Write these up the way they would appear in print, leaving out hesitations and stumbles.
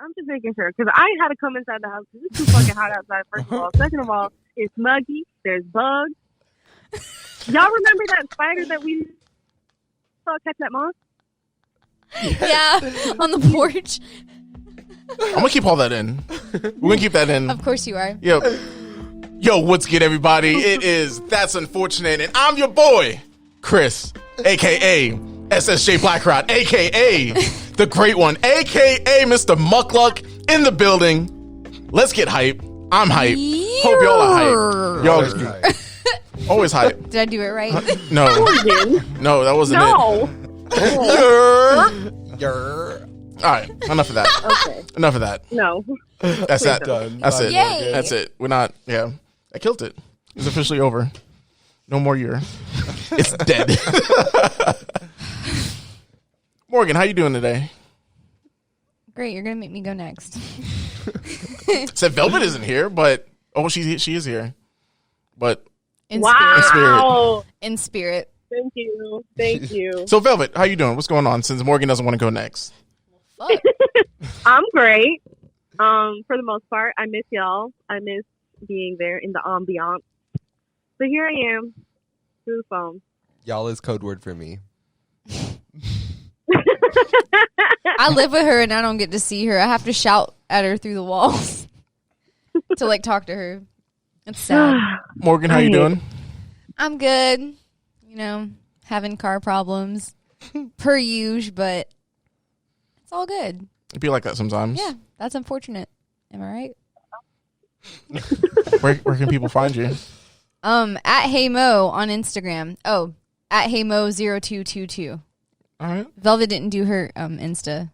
I'm just making sure because I had to come inside the house because it's too fucking hot outside. First of all, second of all, it's muggy. There's bugs. Y'all remember that spider that we saw catch that moth? Yeah, on the porch. I'm gonna keep all that in. We're gonna keep that in. Of course you are. Yo, what's good, everybody? It is That's Unfortunate, and I'm your boy, Chris, a.k.a. SSJ Blackrod, a.k.a. the Great One, a.k.a. Mr. Muckluck in the building. Let's get hype. I'm hype. Hope y'all are hype. Y'all always hype. Did I do it right? No. No, that wasn't it. All right, enough of that. Okay. Enough of that. No. That's that. Done. That's it. Yay. That's it. We're not. Yeah, I killed it. It's officially over. No more year. It's dead. Morgan, how you doing today? Great, you're gonna make me go next. Said Velvet isn't here, but she is here. But In Wow. In spirit. Thank you. Thank you. so Velvet, how you doing? What's going on? Since Morgan doesn't want to go next. Fuck. I'm great. For the most part, I miss y'all. I miss being there in the ambiance. But here I am through the phone. Y'all is code word for me. I live with her and I don't get to see her. I have to shout at her through the walls to like talk to her. It's sad. Morgan, how you doing? I'm good. You know, having car problems per usual, but it's all good. It'd be like that sometimes. Yeah, that's unfortunate. Am I right? Where can people find you? At HeyMo on Instagram. Oh, at HeyMo0222. All right. Velvet didn't do her Insta.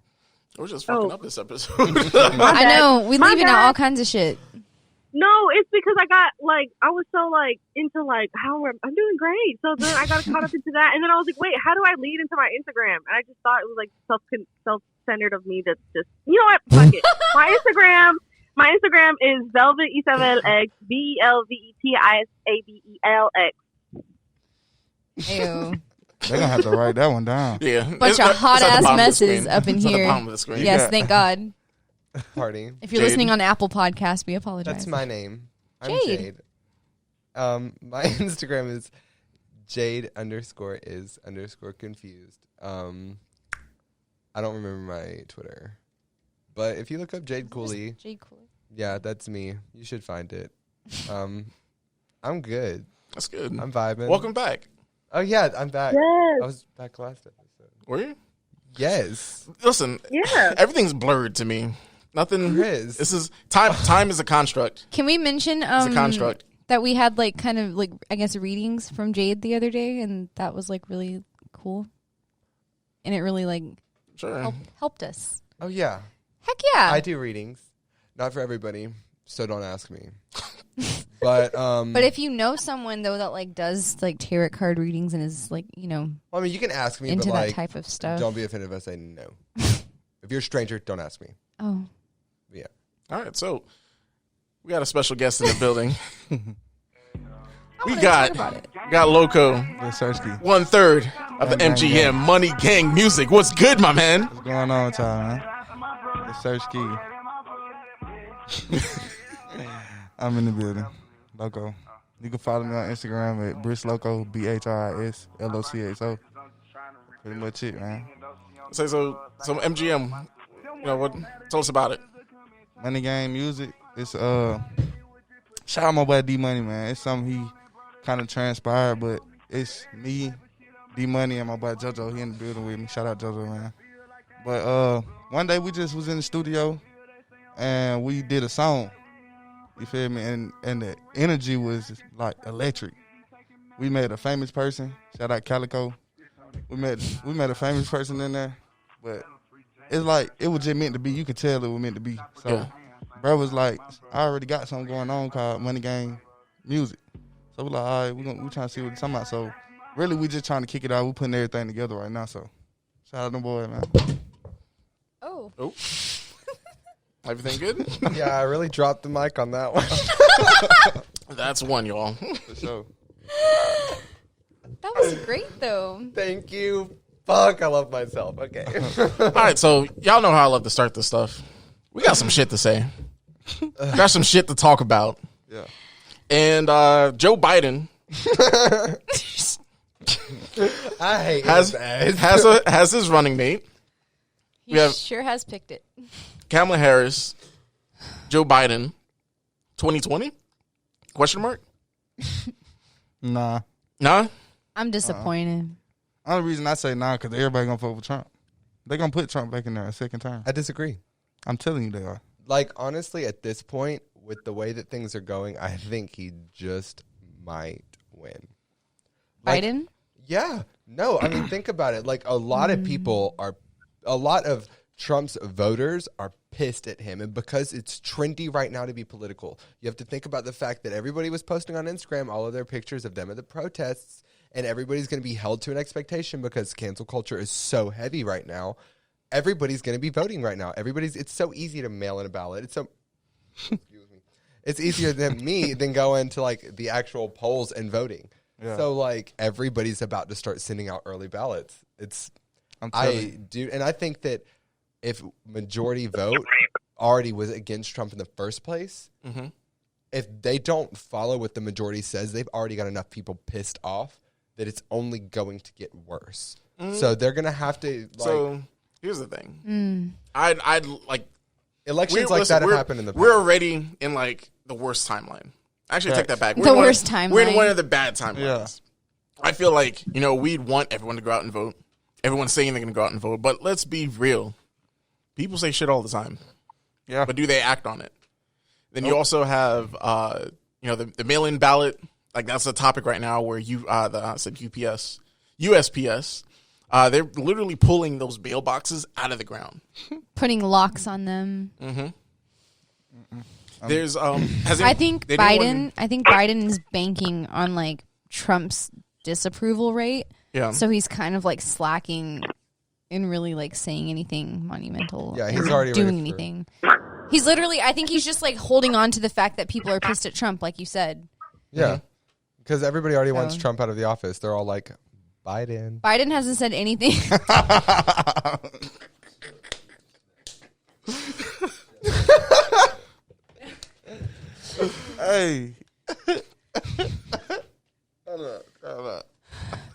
We're just fucking up this episode. I know. We My leaving out bad. all kinds of shit. No, it's because I got I was so into I'm doing great. So then I got caught up into that, and then I was like, wait, how do I lead into my Instagram? And I just thought it was self-centered of me to just, you know what, fuck it. My Instagram is Velvet Isabelx, VelVetiSabelx. Ew. They're gonna have to write that one down. Yeah. Bunch of hot ass messes up in It's at the here. bottom of the screen. Yes, thank God. Party. If you're Jade. listening on Apple Podcasts, we apologize. That's my name. I'm Jade. Jade. My Instagram is Jade_is_confused. I don't remember my Twitter. But if you look up Jade Cooley, Jade Cooley. yeah, that's me. You should find it. I'm good. That's good. I'm vibing. Welcome back. Oh yeah, I'm back. Yes. I was back last episode. Were you? Yes. Listen, Yeah. everything's blurred to me. Nothing. Chris. This is time. Time is a construct. Can we mention It's a construct. that we had kind of I guess readings from Jade the other day, and that was really cool, and it really Sure. helped us. Oh yeah. Heck yeah! I do readings. Not for everybody, so don't ask me. But But if you know someone though that does tarot card readings and is I mean, you can ask me, into but that type of stuff. don't be offended if I say no. If you're a stranger, don't ask me. Oh, Yeah. All right. So we got a special guest in the building. I we wanna got talk about it. Locxo, Yes, Sersky. 1/3 of the Gang, MGM gang. Money Gang Music. What's good, my man? What's going on, Tyler, man? It's Sersky. I'm in the building. Loco. You can follow me on Instagram at bhrislocxo, BHRISLOCXO. Pretty much it, man. So MGM. What? Tell us about it. Money Game Music. It's shout out my boy D Money, man. It's something he kind of transpired, but it's me, D Money, and my boy JoJo. He in the building with me. Shout out JoJo, man. But one day we just was in the studio and we did a song. You feel me? And the energy was electric. We met a famous person. Shout out Calico. We met a famous person in there, but it's it was just meant to be. You could tell it was meant to be. So, Yeah. bro was like, I already got something going on called Money Gang Music. So we're like, all right, we trying to see what it's talking about. So really, we just trying to kick it out. We putting everything together right now. So shout out to them boys, man. Oh, Oh. Everything good? Yeah, I really dropped the mic on that one. That's one, y'all. For sure. that was great though. Thank you. Fuck, I love myself. Okay. All right, so y'all know how I love to start this stuff We got some shit to say. Got some shit to talk about. Yeah. And Joe Biden I hate has his running mate. He sure has picked it. Kamala Harris, Joe Biden, 2020? Question mark? Nah. Nah? I'm disappointed. Only reason I say nah, because everybody gonna vote for Trump. They gonna put Trump back in there a second time. I disagree. I'm telling you they are. Like, honestly, at this point, with the way that things are going, I think he just might win. Like, Biden? Yeah. No, I mean, think about it. Like, a lot of Trump's voters are pissed at him. And because it's trendy right now to be political, you have to think about the fact that everybody was posting on Instagram all of their pictures of them at the protests, and everybody's going to be held to an expectation because cancel culture is so heavy right now. Everybody's going to be voting right now. It's so easy to mail in a ballot. Excuse me. It's easier than going to like the actual polls and voting. Yeah. So like everybody's about to start sending out early ballots. And I think that if majority vote already was against Trump in the first place, if they don't follow what the majority says, they've already got enough people pissed off that it's only going to get worse. So they're going to have to So here's the thing. I'd like elections like that have happened in the past. We're already in like the worst timeline. Actually, take that back. The worst timeline. We're in one of the bad timelines. Yeah. I feel like, we'd want everyone to go out and vote. Everyone's saying they're going to go out and vote. But let's be real. People say shit all the time. Yeah. But do they act on it? Then you also have, the mail-in ballot. Like, that's a topic right now where USPS. They're literally pulling those mailboxes out of the ground. Putting locks on them. There's I think Biden is banking on like Trump's disapproval rate. Yeah. So he's kind of like slacking in really like saying anything monumental. Yeah, he's already doing anything. He's literally, I think he's just like holding on to the fact that people are pissed at Trump, like you said. Yeah. Because everybody already wants Trump out of the office. They're all like, Biden. Biden hasn't said anything. Hey. Hold up.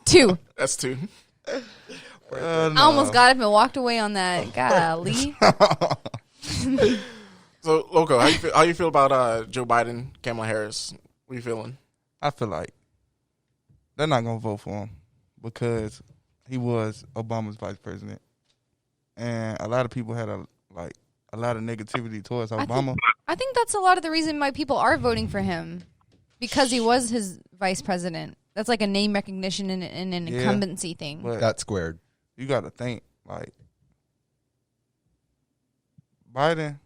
2. That's 2. I almost got up and walked away on that. Golly. So, Loco, how you feel about Joe Biden, Kamala Harris? What are you feeling? I feel like they're not gonna vote for him because he was Obama's vice president, and a lot of people had a lot of negativity towards Obama. I think that's a lot of the reason why people are voting for him, because he was his vice president. That's like a name recognition and an incumbency thing. But that's squared. You got to think like Biden.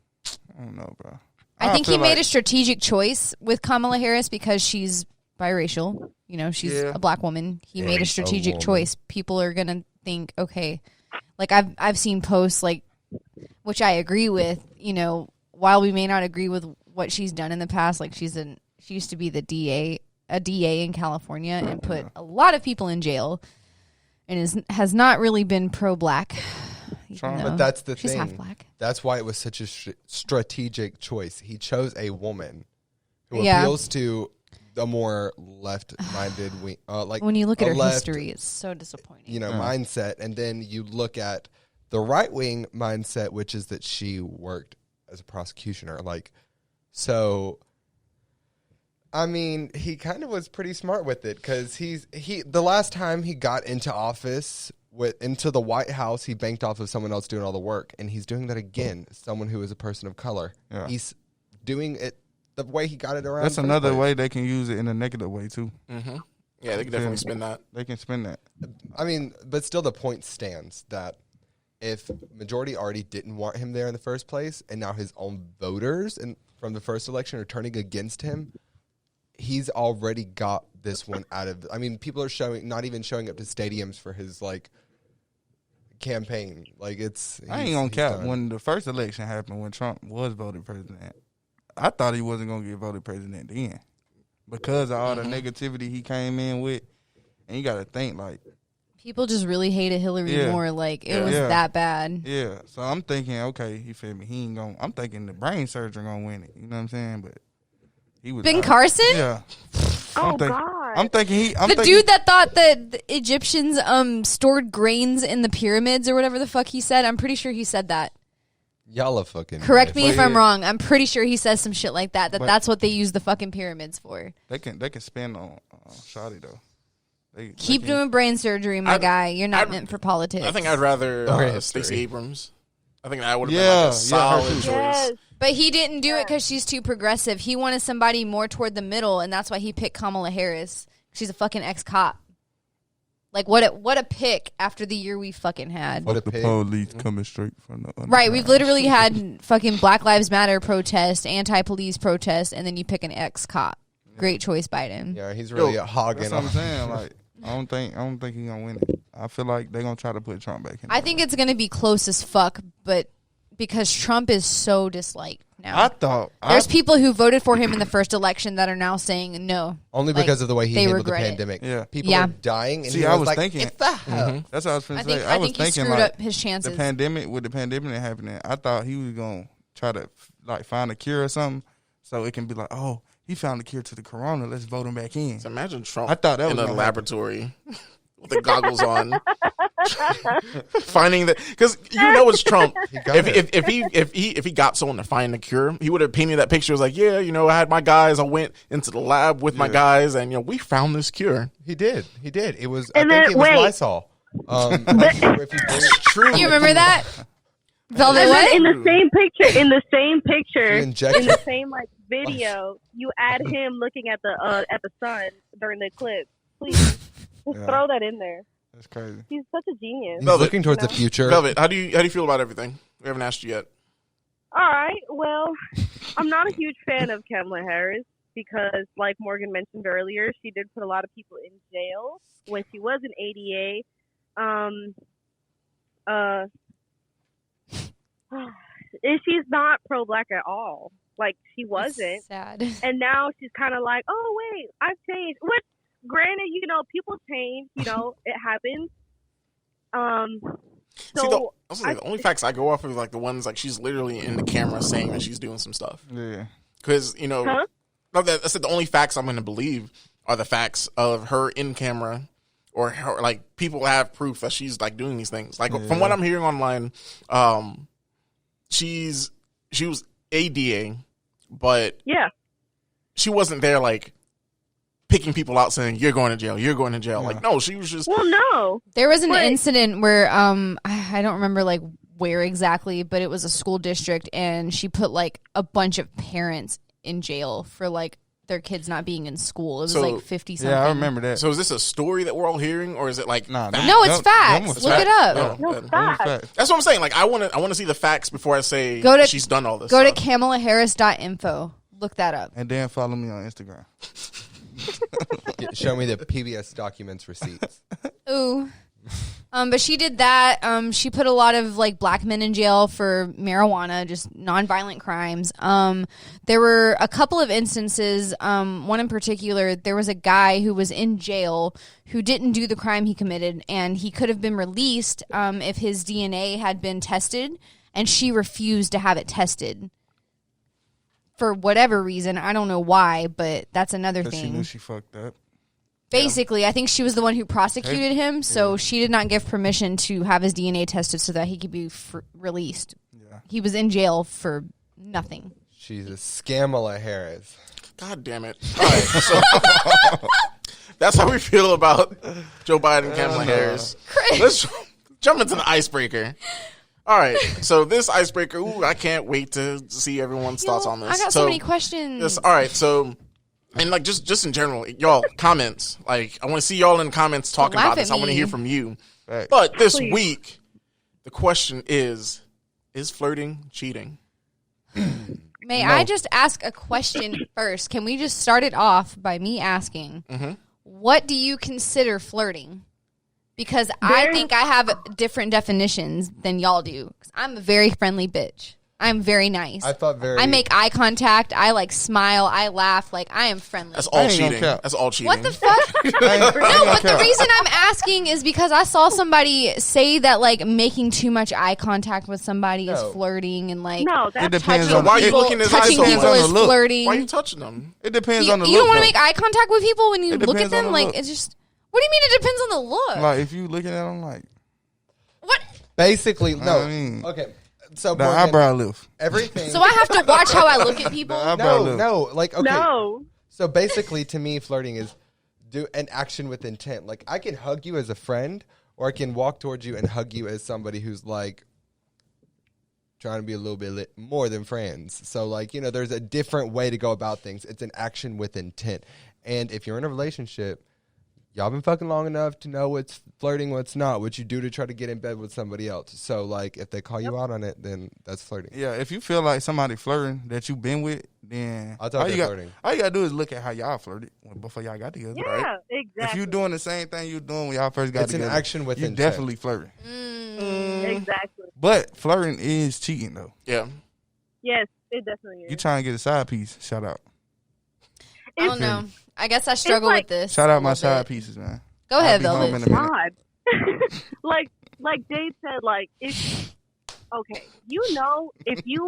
I don't know, bro. I think he made a strategic choice with Kamala Harris because she's biracial. She's a black woman. He made a strategic choice. People are gonna think, okay, like I've seen posts like, which I agree with. While we may not agree with what she's done in the past, like she used to be a DA in California and put a lot of people in jail, and has not really been pro-black. But that's the thing. She's half black. That's why it was such a strategic choice. He chose a woman who appeals to the more left-minded, when you look at her history, it's so disappointing. Mindset, and then you look at the right-wing mindset, which is that she worked as a prosecutioner. I mean, he kind of was pretty smart with it because the last time he got into office, into the White House, he banked off of someone else doing all the work, and he's doing that again. Someone who is a person of color. Yeah. He's doing it the way he got it around. That's another way they can use it in a negative way too. Mm-hmm. Yeah, they can definitely spin that. They can spin that. I mean, but still, the point stands that if majority already didn't want him there in the first place, and now his own voters from the first election are turning against him, he's already got this one out of. I mean, people are not even showing up to stadiums for his campaign. I ain't gonna cap. When the first election happened, when Trump was voted president, I thought he wasn't gonna get voted president then because of all the negativity he came in with. And you got to think People just really hated Hillary more. Like, it was that bad. Yeah. So I'm thinking, okay, you feel me? He ain't going. I'm thinking the brain surgeon gonna win it. You know what I'm saying? But he was Ben Carson. Yeah. God! I'm thinking the dude that thought that the Egyptians stored grains in the pyramids or whatever the fuck he said. I'm pretty sure he said that. Y'all are fucking. Correct me if I'm wrong. I'm pretty sure he says some shit like that. That's what they use the fucking pyramids for. They can spend on Shawty though. Keep doing brain surgery, my guy. You're not meant for politics. I think I'd rather Stacey Abrams. I think that would have been like a solid choice. Yes. But he didn't do it because she's too progressive. He wanted somebody more toward the middle, and that's why he picked Kamala Harris. She's a fucking ex-cop. Like, what a pick after the year we fucking had. What a The pick. police coming straight from the underground. Right, we've literally had fucking Black Lives Matter protest, anti-police protest, and then you pick an ex-cop. Great choice, Biden. Yeah, he's really hogging. That's what I'm saying. Like, I don't think he's gonna win it. I feel like they're gonna try to put Trump back in. I think it's gonna be close as fuck, but because Trump is so disliked now. There's people who voted for him in the first election that are now saying no. Only because of the way he handled the pandemic. Yeah. People are dying. And See, he I was like, thinking. It's the hell. That's what I was finna say. I was think he thinking screwed like up his chances. the pandemic happening. I thought he was gonna try to like find a cure or something, so it can be like, oh, he found a cure to the corona. Let's vote him back in. So imagine Trump I thought that in was a laboratory with the goggles on, finding that because you know it's Trump. If he got someone to find a cure, he would have painted that picture. It was like, yeah, I had my guys. I went into the lab with my guys, and we found this cure. He did. It was. And I think it was wait. Lysol. It's true. You remember that? Velvet And then what? in the same picture, You inject in the same like video, you add him looking at the sun during the eclipse. Please, just throw that in there. That's crazy. He's such a genius. He's looking towards the future. Velvet, how do you feel about everything? We haven't asked you yet. All right. Well, I'm not a huge fan of Kamala Harris because, like Morgan mentioned earlier, she did put a lot of people in jail when she was an ADA. She's not pro-black at all. Like, she wasn't. Sad. And now she's kind of like, oh, wait, I've changed. Which, granted, people change. It happens. So the only facts I go off of like the ones like she's literally in the camera saying that she's doing some stuff. Yeah. Because I said the only facts I'm going to believe are the facts of her in camera, or her, like people have proof that she's like doing these things. Like from what I'm hearing online, she was ADA, but she wasn't there like picking people out saying you're going to jail. Like no, she was just There was an incident where I don't remember like where exactly, but it was a school district, and she put like a bunch of parents in jail for like their kids not being in school. It was like 50 something. Yeah, I remember that. So is this a story that we're all hearing, or is it like nah? No, it's facts. Look it up. That's what I'm saying. Like I want to see the facts before I say she's done all this. Go to KamalaHarris.info. Look that up. And then follow me on Instagram. Show me the PBS documents receipts. Ooh. But she did that. She put a lot of like black men in jail for marijuana, just nonviolent crimes. There were a couple of instances. One in particular, there was a guy who was in jail who didn't do the crime he committed, and he could have been released if his DNA had been tested, and she refused to have it tested. For whatever reason, I don't know why, but that's another thing. She knew she fucked up. Basically, I think she was the one who prosecuted him, so she did not give permission to have his DNA tested so that he could be released. Yeah. He was in jail for nothing. She's a Scamala Harris. God damn it. All right, so that's how we feel about Joe Biden and Kamala Harris. Chris. Let's jump into the icebreaker. All right, so this icebreaker, I can't wait to see everyone's thoughts on this. I got so many questions. All right, so, and like just in general, y'all, comments. Like, I want to see y'all in the comments talking about this. I want to hear from you. Right. But this week, the question is flirting cheating? May I just ask a question first? Can we just start it off by me asking, what do you consider flirting? Because I think I have different definitions than y'all do. 'Cause I'm a very friendly bitch. I'm very nice. I make eye contact. I like smile. I laugh. Like I am friendly. That's all cheating. That's all cheating. What the fuck? No, but the reason I'm asking is because I saw somebody say that like making too much eye contact with somebody is flirting and like it depends on why are you looking at touching people is flirting. Why are you touching them? It depends on the look. You don't want to make eye contact with people when you look at them. Like it's just. What do you mean? It depends on the look. Like if you looking at them, like what? Basically, no. I mean, okay. So the eyebrow lift. Everything. So I have to watch how I look at people. No. Like okay. No. So basically, to me, flirting is do an action with intent. Like I can hug you as a friend, or I can walk towards you and hug you as somebody who's like trying to be a little bit more than friends. So like there's a different way to go about things. It's an action with intent. And if you're in a relationship, y'all been fucking long enough to know what's flirting, what's not, what you do to try to get in bed with somebody else. So, like, if they call you out on it, then that's flirting. Yeah, if you feel like somebody flirting that you've been with, then I'll tell you flirting. All you got to do is look at how y'all flirted before y'all got together. Yeah, right? exactly. If you're doing the same thing you're doing when y'all first got together, it's an action with you intent. definitely flirting. Exactly. But flirting is cheating, though. Yeah. Yes, it definitely is. You trying to get a side piece, shout out. I don't know. I guess I struggle with this. Shout out my side pieces, man. Go ahead, Velvet. God. like Dave said, like it's okay. If you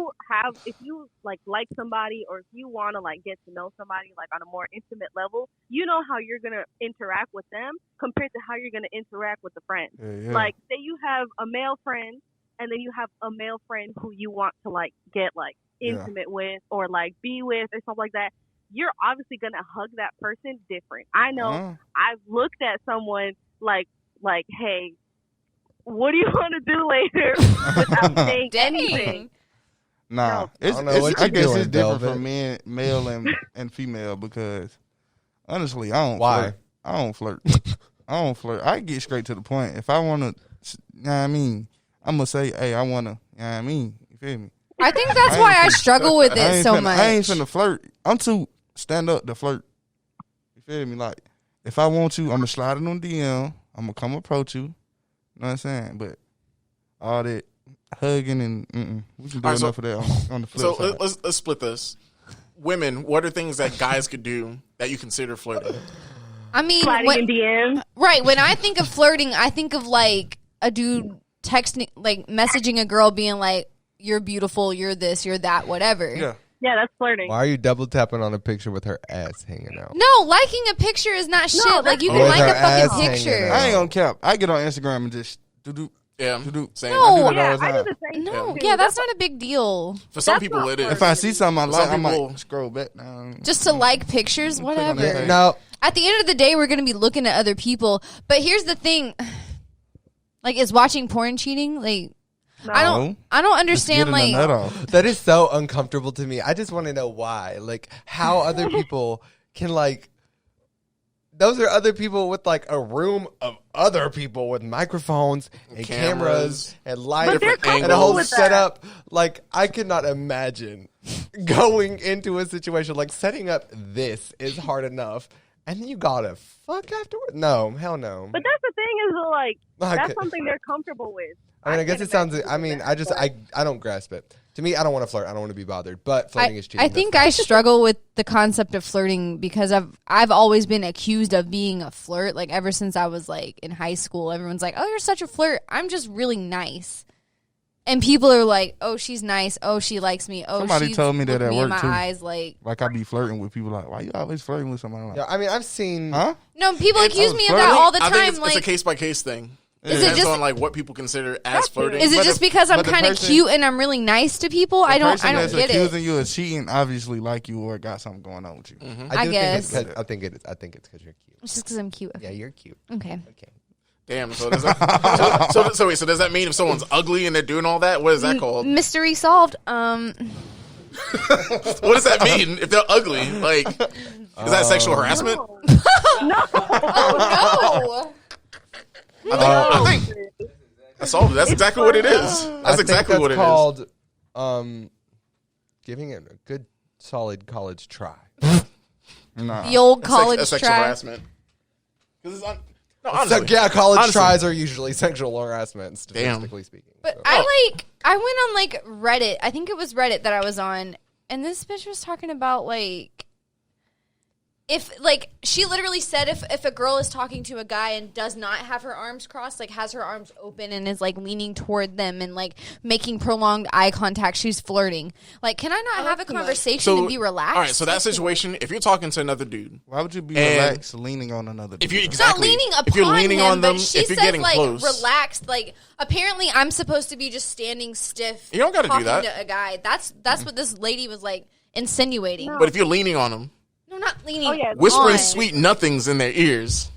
like somebody, or if you want to like get to know somebody like on a more intimate level, you know how you're gonna interact with them compared to how you're gonna interact with the friend. Yeah. Like say you have a male friend, and then you have a male friend who you want to like get like intimate with or like be with or something like that. You're obviously going to hug that person different. I know I've looked at someone like, hey, what do you want to do later without saying anything? Nah, I guess it's different from male and female because honestly, I don't flirt. I don't flirt. I get straight to the point. If I want to, you know what I mean, I'm going to say, hey, I want to, you know what I mean? You feel me? I think that's why I struggle with it so much. I ain't finna flirt. I'm too stand up to flirt. You feel me? Like, if I want you, I'm going to slide it on DM. I'm going to come approach you. You know what I'm saying? But all that hugging and we can do enough of that on the flip side. So let's split this. Women, what are things that guys could do that you consider flirting? I mean, sliding in DMs. Right. When I think of flirting, I think of like a dude texting, like messaging a girl being like, you're beautiful, you're this, you're that, whatever. Yeah, that's flirting. Why are you double tapping on a picture with her ass hanging out? No, liking a picture is not shit. Like, you can like a fucking picture. I ain't gonna cap. I get on Instagram and just do. Yeah, same. No, I do that all the time. I do the same no, thing. yeah, that's not a big deal. For some people, it is. If I see something I like, I people, might scroll back down. Just to like pictures, whatever. No. At the end of the day, we're going to be looking at other people. But here's the thing. Like, is watching porn cheating? Like, No. I don't understand, like... That is so uncomfortable to me. I just want to know why. Like, how other people can, like... Those are other people with, like, a room of other people with microphones and cameras and lights and a whole setup. Like, I could not imagine going into a situation like setting up this is hard enough. And then you gotta fuck afterward? No, hell no. But that's the thing is, like, that's something they're comfortable with. I mean, I guess it sounds... I mean, I don't grasp it. To me, I don't want to flirt. I don't want to be bothered. But flirting is cheating. I think I struggle with the concept of flirting because I've always been accused of being a flirt. Like, ever since I was, like, in high school, everyone's like, oh, you're such a flirt. I'm just really nice. And people are like, oh, she's nice. Oh, she likes me. Oh, somebody told me that at work, my too. Eyes, like I be flirting with people. Like, why you always flirting with somebody? Like, yeah, I mean, I've seen... Huh? No, people accuse me of that all the time. I think like, it's a case-by-case thing. It is depends it just on like what people consider as flirting. Is it just because I'm kind of cute and I'm really nice to people? I don't get it. Accusing you of cheating, obviously like you or got something going on with you. Mm-hmm. I guess. I think it's because you're cute. It's just because I'm cute. Yeah, you're cute. Okay. Damn. So does that, so does that mean if someone's ugly and they're doing all that? What is that called? Mystery solved. What does that mean if they're ugly? Like, is that sexual harassment? No. Oh no. I think that's all. That's exactly what it is. That's exactly what it is. Called giving it a good, solid college try. Nah. The old college sexual try. harassment. Because No, honestly. College tries are usually sexual harassment, statistically speaking. But so. I went on like Reddit. I think it was Reddit that I was on, and this bitch was talking about like, if like she literally said if a girl is talking to a guy and does not have her arms crossed, like has her arms open and is like leaning toward them and like making prolonged eye contact, she's flirting. Like, can I not have a conversation and be relaxed? All right, so that situation, if you're talking to another dude, why would you be relaxed leaning on another dude? If you not leaning upon if you're leaning on them, she if you're says, getting like, close, relaxed. Like, apparently, I'm supposed to be just standing stiff. You don't got to do that to a guy. That's what this lady was like insinuating. No. But if you're leaning on them. No, not leaning. Whispering sweet nothings in their ears.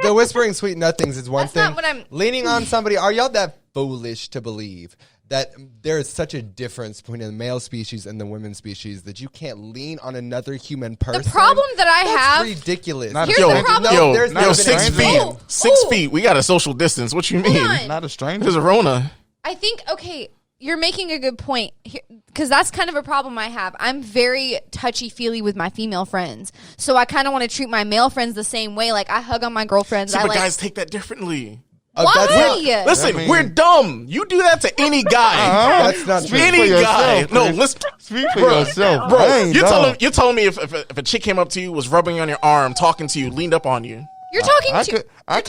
The whispering sweet nothings is one That's thing. not what I'm... Leaning on somebody, are y'all that foolish to believe that there is such a difference between the male species and the women species that you can't lean on another human person? The problem that I have... That's ridiculous. Here's the problem. Yo, 6 feet. 6 feet. We got a social distance. What you mean? Not a stranger. There's a Rona. I think, okay, you're making a good point. Because that's kind of a problem I have. I'm very touchy-feely with my female friends. So I kind of want to treat my male friends the same way. Like, I hug on my girlfriends. But guys take that differently. Why? Listen, we're dumb. You do that to any guy. That's not true. Any guy. No, listen. Speak for yourself. Bro, you're telling me if a chick came up to you, was rubbing on your arm, talking to you, leaned up on you. You're talking to a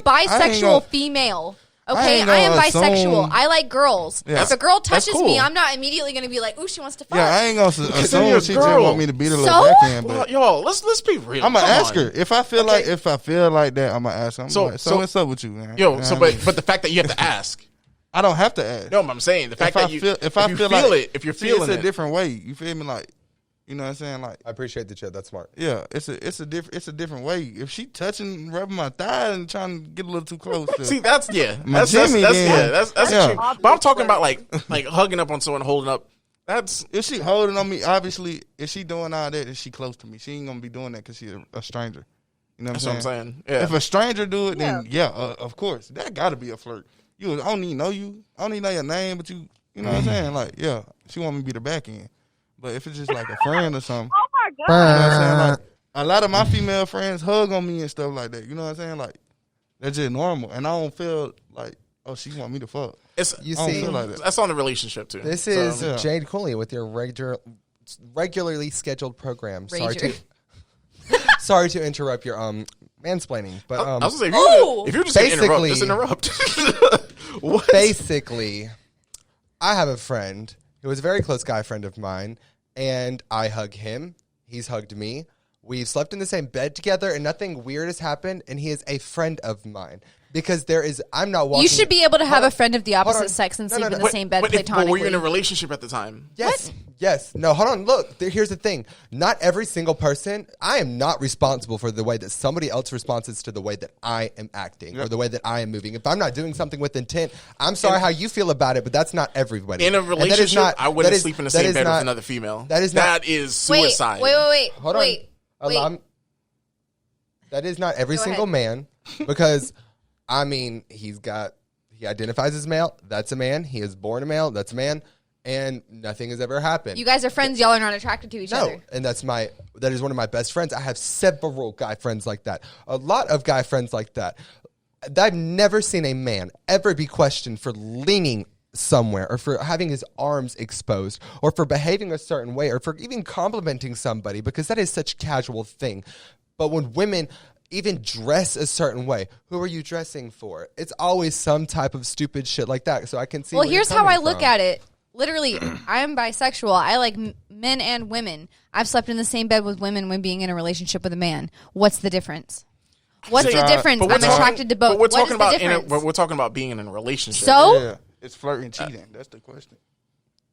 bisexual female. Okay, I am bisexual. I like girls. Yeah. If a girl touches me, I'm not immediately going to be like, ooh, she wants to fuck. Yeah, I ain't going to assume she just want me to beat her little backhand. But yo, let's be real. I'm going to ask her. If I feel like that, I'm going to ask her. So what's up with you, man? Yo, but the fact that you have to ask. I don't have to ask. No, but I'm saying the fact that if you're feeling it's a different way. You feel me? Like, you know what I'm saying? Like, I appreciate the chat. That's smart. Yeah, it's a different way. If she touching, rubbing my thigh and trying to get a little too close. See, that's true. But I'm talking about like hugging up on someone, holding up. That's if she holding on me. Obviously, if she doing all that, if she close to me, she ain't gonna be doing that because she's a stranger. You know what I'm saying? Yeah. If a stranger do it, then of course that got to be a flirt. I don't even know you. I don't even know your name, but you know what I'm saying? Like, yeah, she want me to be the back end. But if it's just like a friend or something, oh my god, you know what I'm saying? Like, a lot of my female friends hug on me and stuff like that. You know what I'm saying? Like, that's just normal, and I don't feel like, oh, she want me to fuck. That's on the relationship too. This is Jade Cooley with your regularly scheduled program. Sorry to interrupt your mansplaining, but I was gonna say, if you're just gonna interrupt, just interrupt. Basically, I have a friend who was a very close guy friend of mine, and I hug him. He's hugged me. We've slept in the same bed together, and nothing weird has happened, and he is a friend of mine. Because I'm not walking... You should be able to have a friend of the opposite sex and sleep in the same bed platonically. But were you in a relationship at the time? Yes. What? Yes. No, hold on. Look, here's the thing. Not every single person... I am not responsible for the way that somebody else responds to the way that I am acting or the way that I am moving. If I'm not doing something with intent, I'm sorry how you feel about it, but that's not everybody. In a relationship, I wouldn't sleep in the same bed with another female. That is suicide. Wait. Hold on. That is not every single man because... I mean, he identifies as male. That's a man. He is born a male. That's a man. And nothing has ever happened. You guys are friends. Y'all are not attracted to each other. And that is one of my best friends. I have several guy friends like that. A lot of guy friends like that. I've never seen a man ever be questioned for leaning somewhere or for having his arms exposed or for behaving a certain way or for even complimenting somebody because that is such a casual thing. But when women... even dress a certain way. Who are you dressing for? It's always some type of stupid shit like that. So I can see. Well, here's how I look at it. Literally, I am bisexual. I like men and women. I've slept in the same bed with women when being in a relationship with a man. What's the difference? What's the difference? I'm attracted to both. We're talking about being in a relationship. So it's flirting, cheating. That's the question.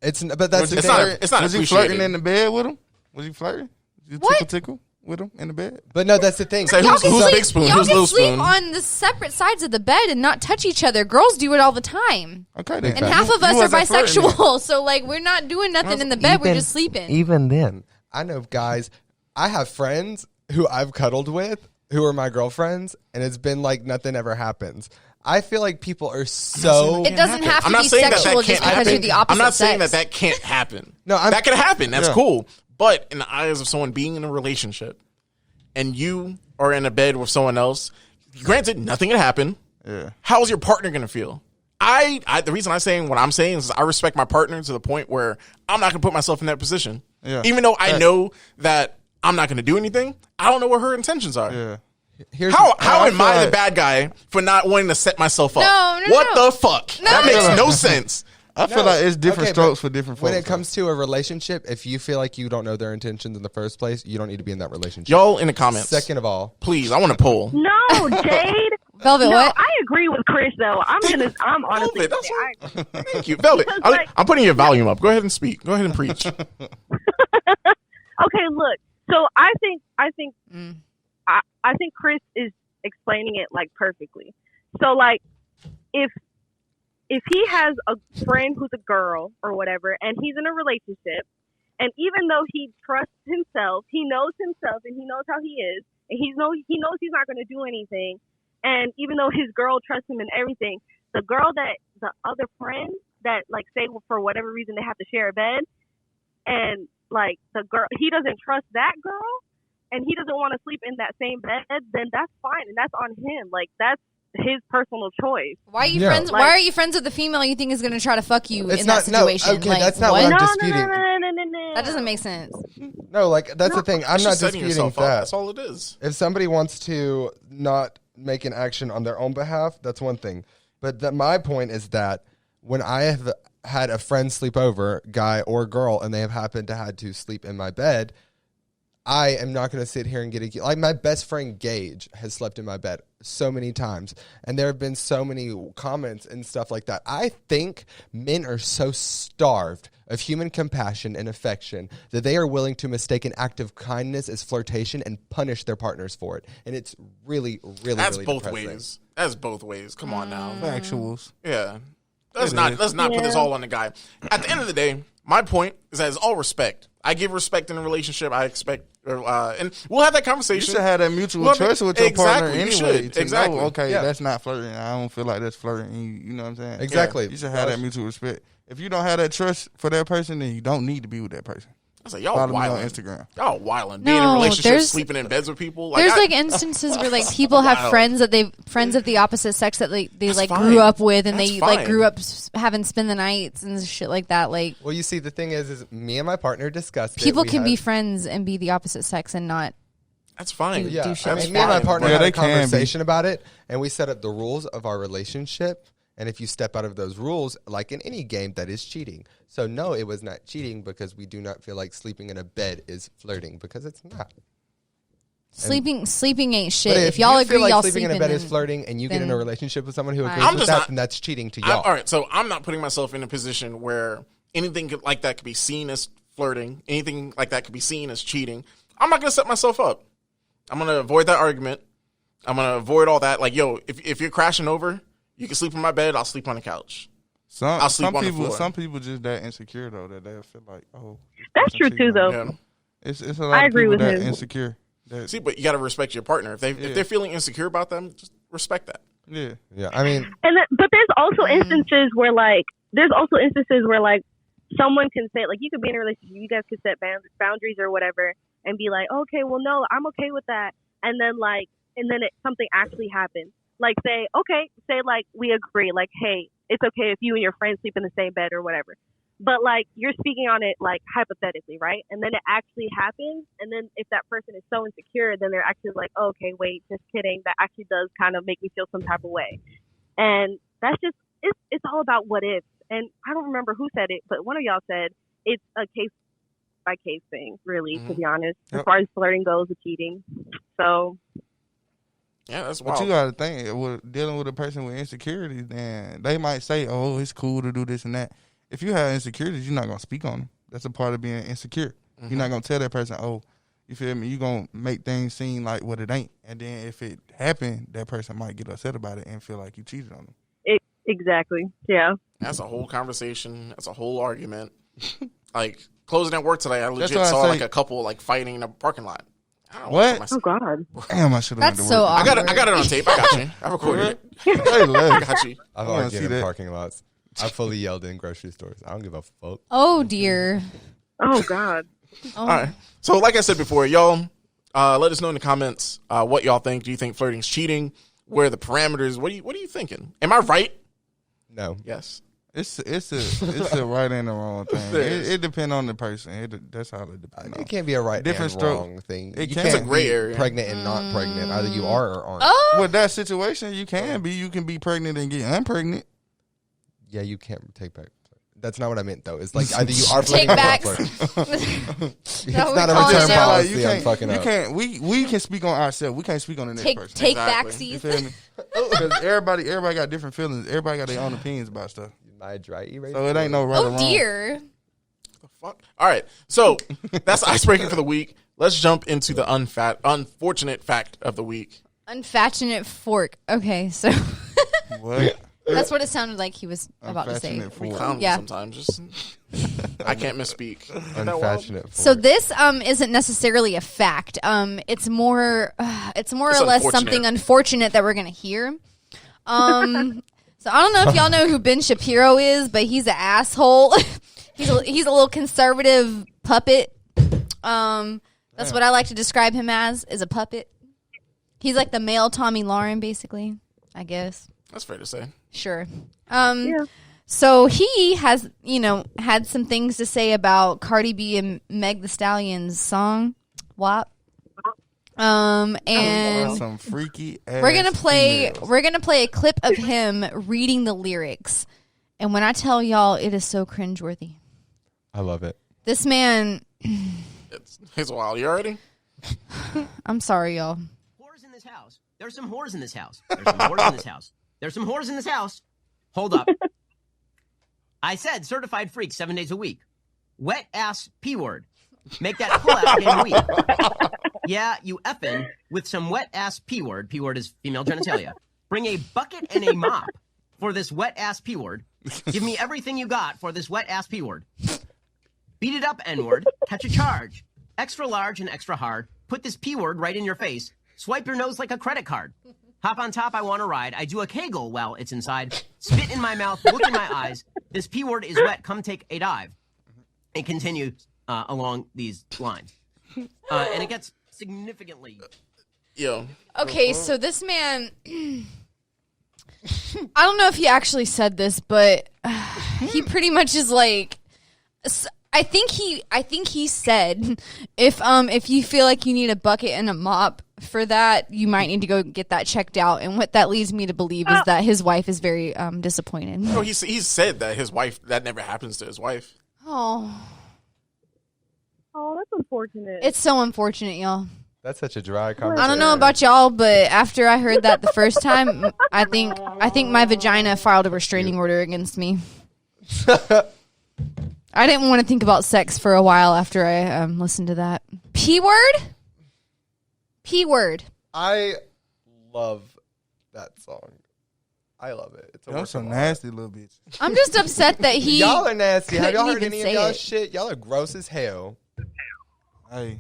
It's not. Was he flirting in the bed with him? Was he flirting? Did you tickle with him in the bed? But no, that's the thing. So who's big spoon? Who's little spoon? Y'all can sleep on the separate sides of the bed and not touch each other. Girls do it all the time. Okay, and half of us are bisexual, so like we're not doing nothing in the bed. We're just sleeping. Even then, I know guys. I have friends who I've cuddled with who are my girlfriends, and it's been like nothing ever happens. I feel like people are so... It doesn't have to be sexual just because you're the opposite I'm not saying sex. that can't happen. No, that can happen. That's cool. But in the eyes of someone being in a relationship and you are in a bed with someone else, granted, nothing had happened. Yeah. How's your partner going to feel? The reason I'm saying what I'm saying is I respect my partner to the point where I'm not going to put myself in that position. Yeah. Even though I know that I'm not going to do anything, I don't know what her intentions are. Yeah. How am I the bad guy for not wanting to set myself up? No, what the fuck? That makes no sense. I feel like it's different strokes for different folks. When it comes to a relationship, if you feel like you don't know their intentions in the first place, you don't need to be in that relationship. Y'all in the comments. Second of all, please, I want to poll. No, Jade. Velvet, no, what? I agree with Chris though. I'm honestly. Velvet, thank you, Velvet. I'm putting your volume up. Go ahead and speak. Go ahead and preach. Okay, look. So I think Chris is explaining it like perfectly. So like if he has a friend who's a girl or whatever, and he's in a relationship, and even though he trusts himself, he knows himself, and he knows how he is, and he knows he's not going to do anything, and even though his girl trusts him and everything, the other friend that like say for whatever reason they have to share a bed, and like the girl, he doesn't trust that girl, and he doesn't want to sleep in that same bed, then that's fine, and that's on him. Like that's his personal choice. Why are you friends? Why are you friends with the female you think is going to try to fuck you in that situation? No, okay, that's not what I'm disputing. No. That doesn't make sense. No, like that's the thing. I'm not disputing that. That's all it is. If somebody wants to not make an action on their own behalf, that's one thing. But my point is that when I have had a friend sleep over, guy or girl, and they have happened to had to sleep in my bed, I am not going to sit here and get like my best friend Gage has slept in my bed so many times, and there have been so many comments and stuff like that. I think men are so starved of human compassion and affection that they are willing to mistake an act of kindness as flirtation and punish their partners for it, and it's really that's really both depressing. ways. That's both ways. Come on now, Factuals. Yeah. Let's not put this all on the guy. At the end of the day, my point is that it's all respect. I give respect in a relationship. I expect, and we'll have that conversation. You should have that mutual trust with your partner anyway. Exactly. That's not flirting. I don't feel like that's flirting. You know what I'm saying? Exactly. Yeah. You should have that mutual respect. If you don't have that trust for that person, then you don't need to be with that person. I was like, y'all Follow wilding me on Instagram. Y'all wilding. Being in relationships, sleeping in beds with people. There's instances where like people have friends of the opposite sex that they like grew up with, and they like grew up having spend the nights and shit like that. Like, well, you see, the thing is me and my partner discussed. People can be friends and be the opposite sex and not. That's fine. Yeah, do shit me like and my partner had a conversation be. about it, and we set up the rules of our relationship. And if you step out of those rules, like in any game, that is cheating. So no, it was not cheating because we do not feel like sleeping in a bed is flirting, because it's not. Sleeping ain't shit. If y'all you agree, feel like y'all sleeping in a bed is flirting, and you get in a relationship with someone who agrees with that, then that's cheating to y'all. All right, so I'm not putting myself in a position where anything like that could be seen as flirting. Anything like that could be seen as cheating. I'm not going to set myself up. I'm going to avoid that argument. I'm going to avoid all that. Like, yo, if you're crashing over, you can sleep in my bed. I'll sleep on the couch. I'll sleep on the floor. Some people just that insecure though that they feel like, oh, that's true too though. Yeah. It's a lot of people that insecure. See, but you got to respect your partner. If they're feeling insecure about them, just respect that. Yeah. I mean, but there's also instances where like someone can say, like, you could be in a relationship, you guys could set boundaries or whatever, and be like, okay, well, no, I'm okay with that, and then something actually happens. Like, say like we agree, like, hey, it's okay if you and your friends sleep in the same bed or whatever. But like you're speaking on it like hypothetically, right? And then it actually happens, and then if that person is so insecure, then they're actually like, oh, okay, wait, just kidding. That actually does kind of make me feel some type of way. And that's just it's all about what ifs. And I don't remember who said it, but one of y'all said it's a case by case thing, really, to be honest, as far as flirting goes with cheating. So yeah, that's wild. But you got to think, dealing with a person with insecurities, then they might say, oh, it's cool to do this and that. If you have insecurities, you're not going to speak on them. That's a part of being insecure. Mm-hmm. You're not going to tell that person, oh, you feel me? You're going to make things seem like what it ain't. And then if it happened, that person might get upset about it and feel like you cheated on them. Exactly. Yeah. That's a whole conversation. That's a whole argument. Like, closing at work today, I legit saw like a couple like fighting in a parking lot. What? Oh God! Damn, I should have. That's so awkward. I got it on tape. I got you. I recorded it. I got you. I've argued in parking lots. I fully yelled in grocery stores. I don't give a fuck. Oh dear. Oh God. All right. So, like I said before, y'all, let us know in the comments what y'all think. Do you think flirting is cheating? where the parameters. What are you thinking? Am I right? No. Yes. It's a right and a wrong thing. It depends on the person. That's how it depends. It can't be a right Different and wrong thing. It You can. can't It's a gray be area. pregnant and not pregnant. Either you are or aren't. Oh, With that situation, you can be. You can be pregnant and get unpregnant. Yeah, you can't take back. That's not what I meant though. It's like either you are take flirting or backs. not flirting. It's No, not a we're calling return it out. policy. you I'm can't. fucking You up. can't. We can speak on ourselves. We can't speak on the next person. take Exactly. You backsies. feel me? Because everybody got different feelings. Everybody got their own opinions about stuff. My dry erase. So it ain't no right or Oh wrong. dear. The fuck. All right. So that's icebreaking for the week. Let's jump into the unfortunate fact of the week. Unfortunate fork. Okay, so What? that's what it sounded like he was about to say. Unfortunate fork. Clown Yeah. sometimes. Just I can't misspeak. Unfortunate. So this isn't necessarily a fact. It's more It's or less unfortunate. something unfortunate that we're gonna hear. So I don't know if y'all know who Ben Shapiro is, but he's an asshole. he's a little conservative puppet. That's what I like to describe him as, is a puppet. He's like the male Tommy Lauren, basically, I guess. That's fair to say. Sure. Yeah. So he has, had some things to say about Cardi B and Meg Thee Stallion's song, WAP. And Some freaky ass we're gonna females. play a clip of him reading the lyrics. And when I tell y'all, it is so cringeworthy. I love it. This man, It's wild. You already? I'm sorry, y'all. Whores in this house. There's some whores in this house. There's some whores in this house. There's some whores in this house. Hold up. I said certified freak 7 days a week. Wet ass P word. Make that whole ass game weak. Yeah, you effing with some wet ass P word. P word is female genitalia. Bring a bucket and a mop for this wet ass P word. Give me everything you got for this wet ass P word. Beat it up, N word. Catch a charge. Extra large and extra hard. Put this P word right in your face. Swipe your nose like a credit card. Hop on top, I want to ride. I do a kegel while it's inside. Spit in my mouth, look in my eyes. This P word is wet, come take a dive. And continue along these lines. And it gets significantly... Yo. Okay, so this man, I don't know if he actually said this, but he pretty much is like, I think he said, if you feel like you need a bucket and a mop for that, you might need to go get that checked out. And what that leads me to believe is that his wife is very disappointed. No, he said that his wife, that never happens to his wife. Oh, that's unfortunate. It's so unfortunate, y'all. That's such a dry conversation. I don't know about y'all, but after I heard that the first time, I think my vagina filed a restraining order against me. I didn't want to think about sex for a while after I listened to that. P word? P word. I love that song. I love it. It's a Y'all work some of art. nasty little bitch. I'm just upset that he. Y'all are nasty. Have y'all couldn't heard even any of say y'all it. shit? Y'all are gross as hell. Hey,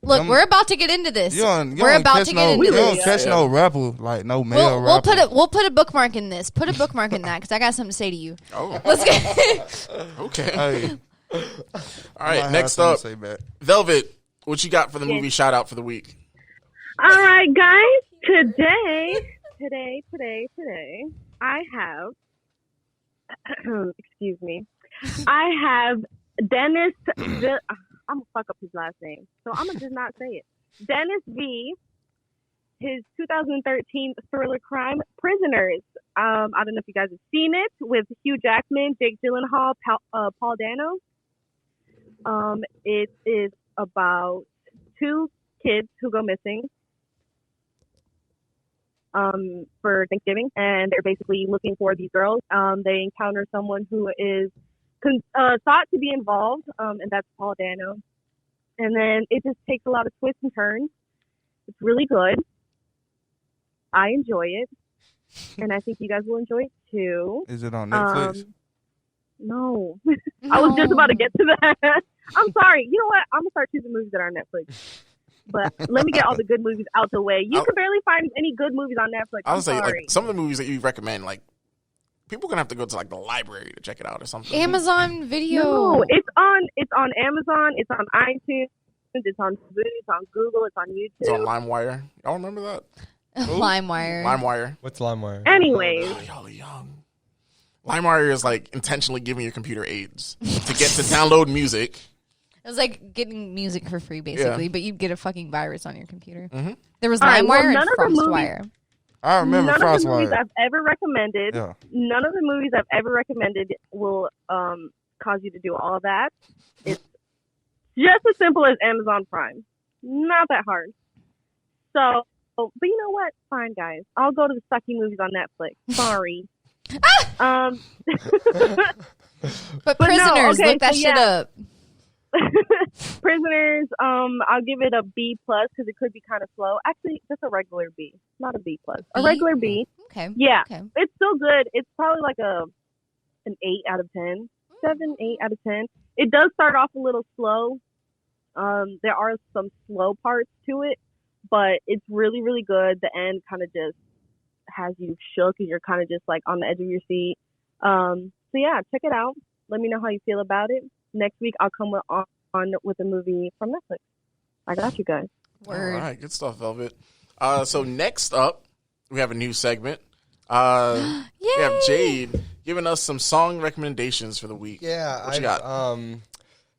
Look, we're about to get into this. you don't We're about to get into You don't this. catch no rapper like no male We'll rapper. put a bookmark in this. Put a bookmark in that because I got something to say to you. Oh, Let's get. okay. Hey, All I right, have next something up, to say back. Velvet. What you got for the movie shout out for the week? All right, guys. Today, I have, excuse me, I have Dennis, I'm going to fuck up his last name, so I'm going to just not say it. Dennis V, his 2013 thriller crime, Prisoners. I don't know if you guys have seen it, with Hugh Jackman, Jake Gyllenhaal, Paul Dano. It is about two kids who go missing for Thanksgiving, and they're basically looking for these girls. They encounter someone who is thought to be involved, and that's Paul Dano. And then it just takes a lot of twists and turns. It's really good. I enjoy it, and I think you guys will enjoy it too. Is it on Netflix? No. I was just about to get to that. I'm sorry. You know what? I'm going to start choosing movies that are on Netflix. But let me get all the good movies out the way. You can barely find any good movies on Netflix. I would say, sorry. like, some of the movies that you recommend, like, people are going to have to go to, like, the library to check it out or something. Amazon Video. No, it's on Amazon, it's on iTunes, it's on Vudu, it's on Google, it's on YouTube. It's on LimeWire. Y'all remember that? LimeWire. What's LimeWire? Anyways, Y'all are young. LimeWire is like intentionally giving your computer AIDS to get to download music. It was like getting music for free, basically, but you'd get a fucking virus on your computer. Mm-hmm. There was Alright, LimeWire well, and FrostWire. I remember none of the movies Frostwire. I've ever recommended. Yeah. None of the movies I've ever recommended will cause you to do all that. It's just as simple as Amazon Prime. Not that hard. So, but you know what? Fine, guys. I'll go to the sucky movies on Netflix. Sorry. But no, Prisoners, okay, look that so shit up. Prisoners, I'll give it a B plus because it could be kind of slow. Actually, just a regular B, not a B plus. A B? regular B. Okay. Yeah, Okay. it's still good. It's probably like an 8 out of 10, 7, 8 out of 10. It does start off a little slow. There are some slow parts to it, but it's really, really good. The end kind of just has you shook and you're kind of just like on the edge of your seat. So yeah, check it out. Let me know how you feel about it. Next week I'll come on with a movie from Netflix. I got you guys. Word. All right, good stuff, Velvet. So next up, we have a new segment. We have Jade giving us some song recommendations for the week. Yeah, What you got?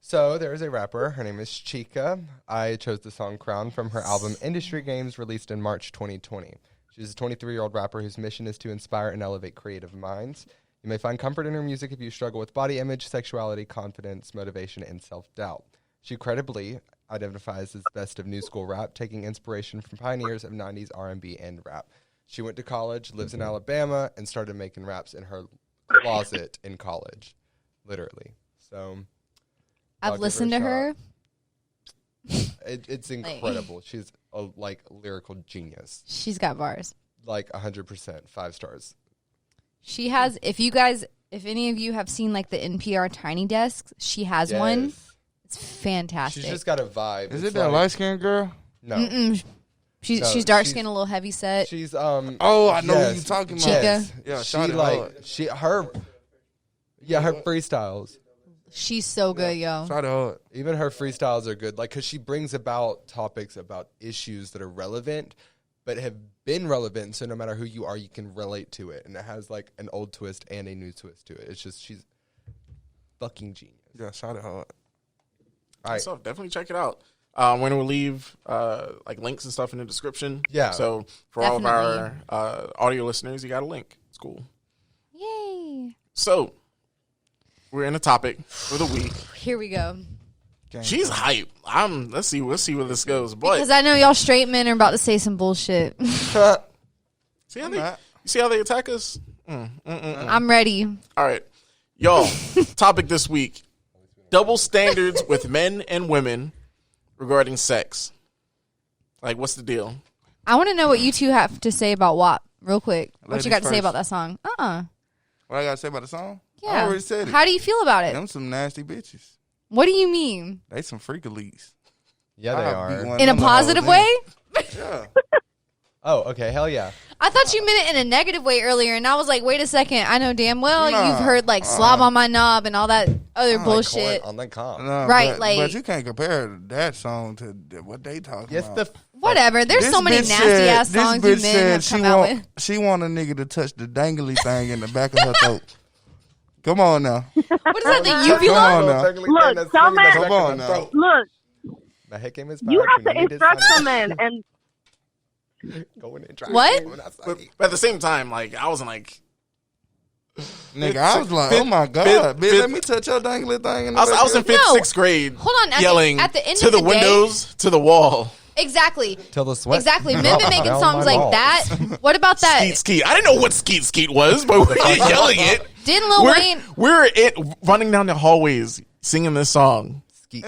So there is a rapper. Her name is Chika. I chose the song "Crown" from her album "Industry Games," released in March 2020. She's a 23-year-old rapper whose mission is to inspire and elevate creative minds. You may find comfort in her music if you struggle with body image, sexuality, confidence, motivation, and self-doubt. She credibly identifies as best of new school rap, taking inspiration from pioneers of 90s R&B and rap. She went to college, lives in Alabama, and started making raps in her closet in college, literally. So I've listened to her. It's incredible. She's a lyrical genius. She's got bars. 100%, 5 stars. She has, if any of you have seen like the NPR Tiny Desks, she has one. It's fantastic. She's just got a vibe. Is it that light skinned girl? No. Mm-mm. She's dark skinned, a little heavy set. She's Oh, I know who you're talking about. Chika. Yeah, her freestyles. She's so good, yo. Shot it hard. Even her freestyles are good. Cause she brings about topics about issues that are relevant, but have been relevant. So no matter who you are, you can relate to it, and it has an old twist and a new twist to it. It's just she's fucking genius. Yeah, shot it hard. All right. So definitely check it out. When we'll leave links and stuff in the description. Yeah. So for all of our audio listeners, you got a link. It's cool. Yay. So we're in a topic for the week. Here we go. She's hype. Let's see where this goes. But Because I know y'all straight men are about to say some bullshit. see how they attack us? I'm ready. All right. Y'all, topic this week. Double standards with men and women regarding sex. What's the deal? I want to know what you two have to say about WAP real quick. What Ladies you got to say first. about that song? What I got to say about the song? Yeah. I already said it. How do you feel about it? Them some nasty bitches. What do you mean? They some freak elites. Yeah, they are. In a positive way? Yeah. Oh, okay. Hell yeah. I thought you meant it in a negative way earlier, and I was like, wait a second. I know damn well Nah. you've heard slob on my knob and all that other bullshit. On the comp. No, Right, but you can't compare that song to what they talking Yes, about. Whatever. There's This so many bitch nasty said- ass songs you this bitch men said have she come out want, with. She want a nigga to touch the dangly thing in the back of her throat. Come on now. What is that? The uvula? Come on now. Look, some men- Come on now. Look, My head game is you back, have to and it is instruct funny. some men, and Going and trying What? to go outside. But at the same time, I wasn't Nigga, I was like, oh my God. Bitch, let me touch your dangly thing in the back I was in of your- fifth, No. sixth grade. Hold on. Yelling At the end to of the the day- windows, to the wall. Exactly. Till the sweat. Exactly. Men been making down songs my like balls. that. What about that? Skeet, skeet. I didn't know what skeet, skeet was, but we were yelling it. Didn't Lil Wayne? We're running down the hallways singing this song. And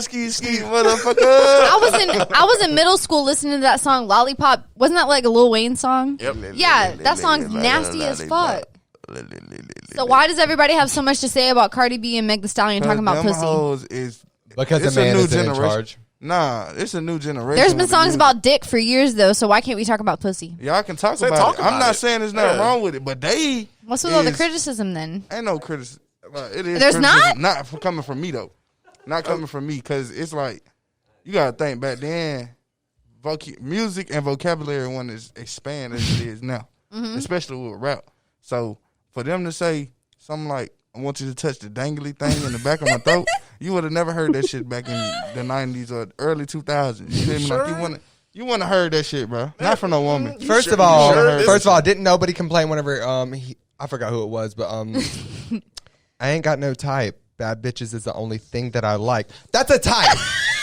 ski, motherfucker. I was in middle school listening to that song Lollipop. Wasn't that like a Lil Wayne song? Yep. Yeah, that song's nasty as fuck. So why does everybody have so much to say about Cardi B and Meg Thee Stallion talking about Them pussy? hoes is Because it's the a man new is in generation. charge. Nah, it's a new generation. There's been with the songs music. about dick for years though, so why can't we talk about pussy? Y'all can talk Say about talk it. I'm about not it. saying there's nothing Yeah. wrong with it, but they What's with all the is- criticism then? Ain't no criticism. It is. There's criticism, not coming from me though. Not coming from me because it's like you gotta think back then. music and vocabulary want to expand as it is now, especially with rap. So for them to say something like, I want you to touch the dangly thing in the back of my throat, you would have never heard that shit back in the 90s or early 2000s. You feel me? Sure. Like you want to heard that shit, bro. Not from no woman. First of all, didn't nobody complain whenever I forgot who it was, but I ain't got no type. Bad bitches is the only thing that I like. That's a type.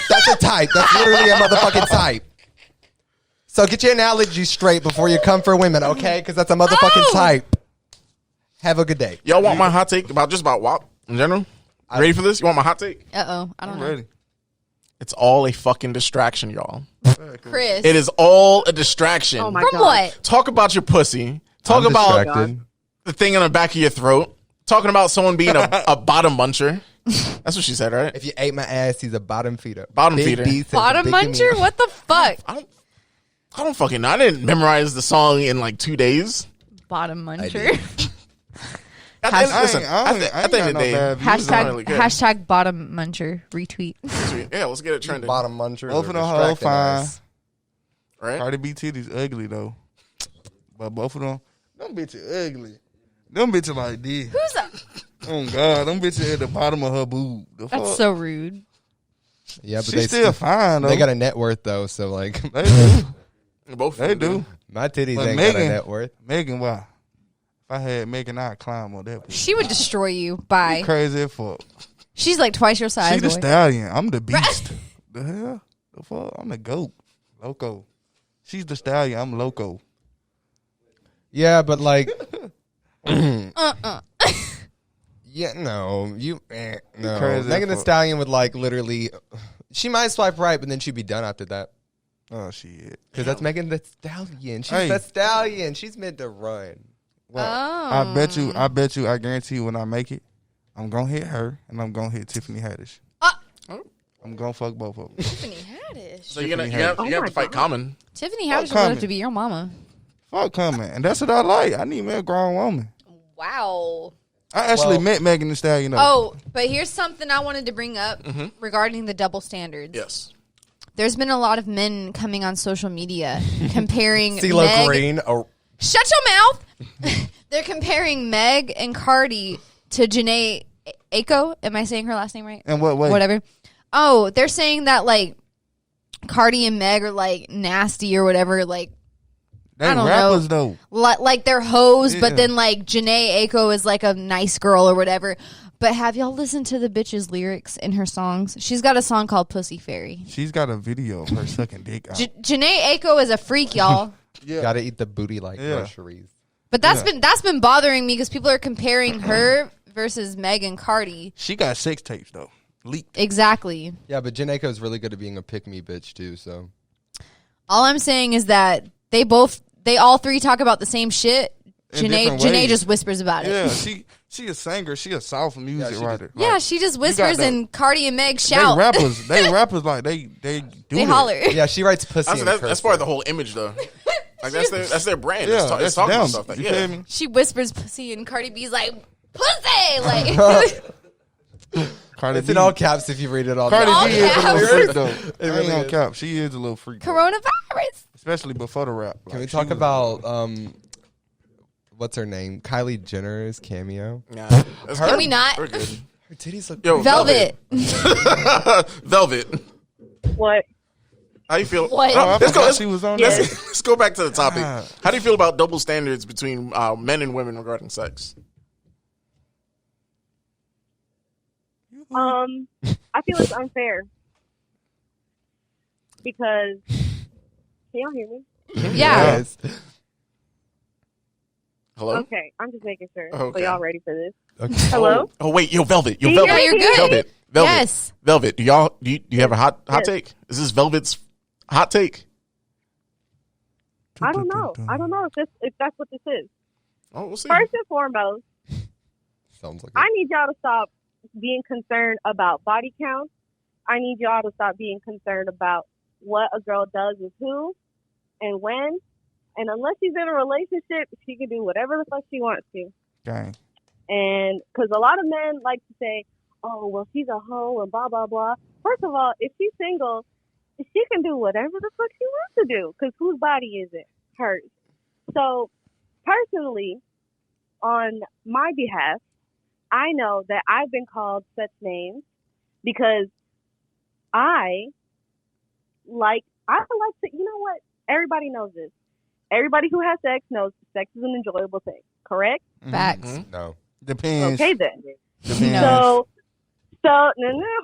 That's a type. That's literally a motherfucking type. So get your analogy straight before you come for women, okay? Because that's a motherfucking type. Have a good day. Y'all want my hot take about WAP in general? Ready for this? You want my hot take? I don't know. Ready. It's all a fucking distraction, y'all. Chris. It is all a distraction. Oh my From God. what? Talk about your pussy. Talk I'm about distracted. the thing on the back of your throat. Talking about someone being a bottom muncher. That's what she said, right? If you ate my ass, he's a bottom feeder. Bottom Big feeder. D says Bottom big muncher? to me. What the fuck? I don't fucking know. I didn't memorize the song in like 2 days. Bottom muncher. Listen, I at the end of the day, Hashtag bottom muncher. Retweet. yeah, let's get it trending. Bottom muncher. Both of them whole fine. Right? Cardi B titties ugly though, but both of them bitches ugly. Them bitches like this. Who's that? Oh God, them bitches at the bottom of her boob. The That's fuck? so rude. Yeah, but She's still fine though. They got a net worth though, so like They do. Both. They do. my titties But ain't got a Megan- net worth. Megan, why? If I had Megan, I'd climb on that. She would destroy you. Bye. Crazy as fuck. She's like twice your size. She the boy. stallion. I'm the beast. The hell? The fuck? I'm the goat. Loco. She's the stallion. I'm loco. Yeah, but like Uh-uh. yeah, no, no. Crazy Megan Thee fuck. Stallion would like literally. She might swipe right, but then she'd be done after that. Oh shit. Because that's Megan Thee Stallion. She's Hey. the stallion. She's meant to run. Well, Oh. I bet you, I guarantee you when I make it, I'm gonna hit her and I'm gonna hit Tiffany Haddish. I'm gonna fuck both of them. Tiffany Haddish. So you have to fight Common. Tiffany Haddish would Common. have to be your mama. Fuck coming. And that's what I like. I need me a grown woman. Wow. I actually met Megan Thee Stallion. Though. Oh, but here's something I wanted to bring up regarding the double standards. Yes. There's been a lot of men coming on social media comparing CeeLo Meg. Green. Shut your mouth. They're comparing Meg and Cardi to Janae Aiko. Am I saying her last name right? And what way? Whatever. Oh, they're saying that like Cardi and Meg are like nasty or whatever. Like They I don't rappers know. though. Like they're hoes, Yeah. but then like Janae Aiko is like a nice girl or whatever. But have y'all listened to the bitch's lyrics in her songs? She's got a song called Pussy Fairy. She's got a video of her sucking dick out. Janae Aiko is a freak, y'all. Yeah. Gotta eat the booty like groceries. But that's been bothering me because people are comparing her versus Meg and Cardi. She got sex tapes though. Leaked. Exactly. Yeah, but Jen Aiko is really good at being a pick-me bitch too. So All I'm saying is that they all three talk about the same shit. In Janae different ways. just whispers about it. Yeah, she a singer. She a soft music writer. Yeah, she just whispers that- and Cardi and Meg shout. They rappers like they do They it. holler. yeah, she writes pussy. That's part of the whole image, though. Like that's their brand. Yeah, it's that's talking them. about stuff. Like, You yeah. feel me? She whispers pussy and Cardi B's like, pussy! Like, Cardi It's B. in all caps if you read it all. Cardi All B is a little caps. freak though. I really ain't gonna is. cap. She is a little freak. though. coronavirus. Especially before the rap. Can we Like, talk she was- about what's her name? Kylie Jenner's cameo. Nah, Can we not? We're good. Her titties look. Yo, Velvet. Velvet. What? How you feel? What? Oh, I Let's go. forgot Let's, she was on let's go back to the topic. Ah. How do you feel about double standards between men and women regarding sex? I feel it's unfair because can y'all hear me? Yeah. Yes. Hello. Okay, I'm just making sure. Okay. So y'all ready for this? Okay. Hello? Oh wait, yo, Velvet. Yo, Can you Velvet. hear me? You're good. Velvet. Velvet. Yes. Velvet. Do you have a hot Yes. take? Is this Velvet's hot take? I don't know. I don't know if that's what this is. Oh, we'll see. First and foremost, Sounds like. I need y'all to stop being concerned about body count. I need y'all to stop being concerned about what a girl does with who and when. And unless she's in a relationship, she can do whatever the fuck she wants to. Gang. And because a lot of men like to say, oh, well, she's a hoe and blah, blah, blah. First of all, if she's single she can do whatever the fuck she wants to do. Because whose body is it? Hers. So, personally, on my behalf, I know that I've been called such names because I like to, you know what? Everybody knows this. Everybody who has sex knows sex is an enjoyable thing, correct? Facts. Mm-hmm. No. Depends. Okay, then. Depends. So, no,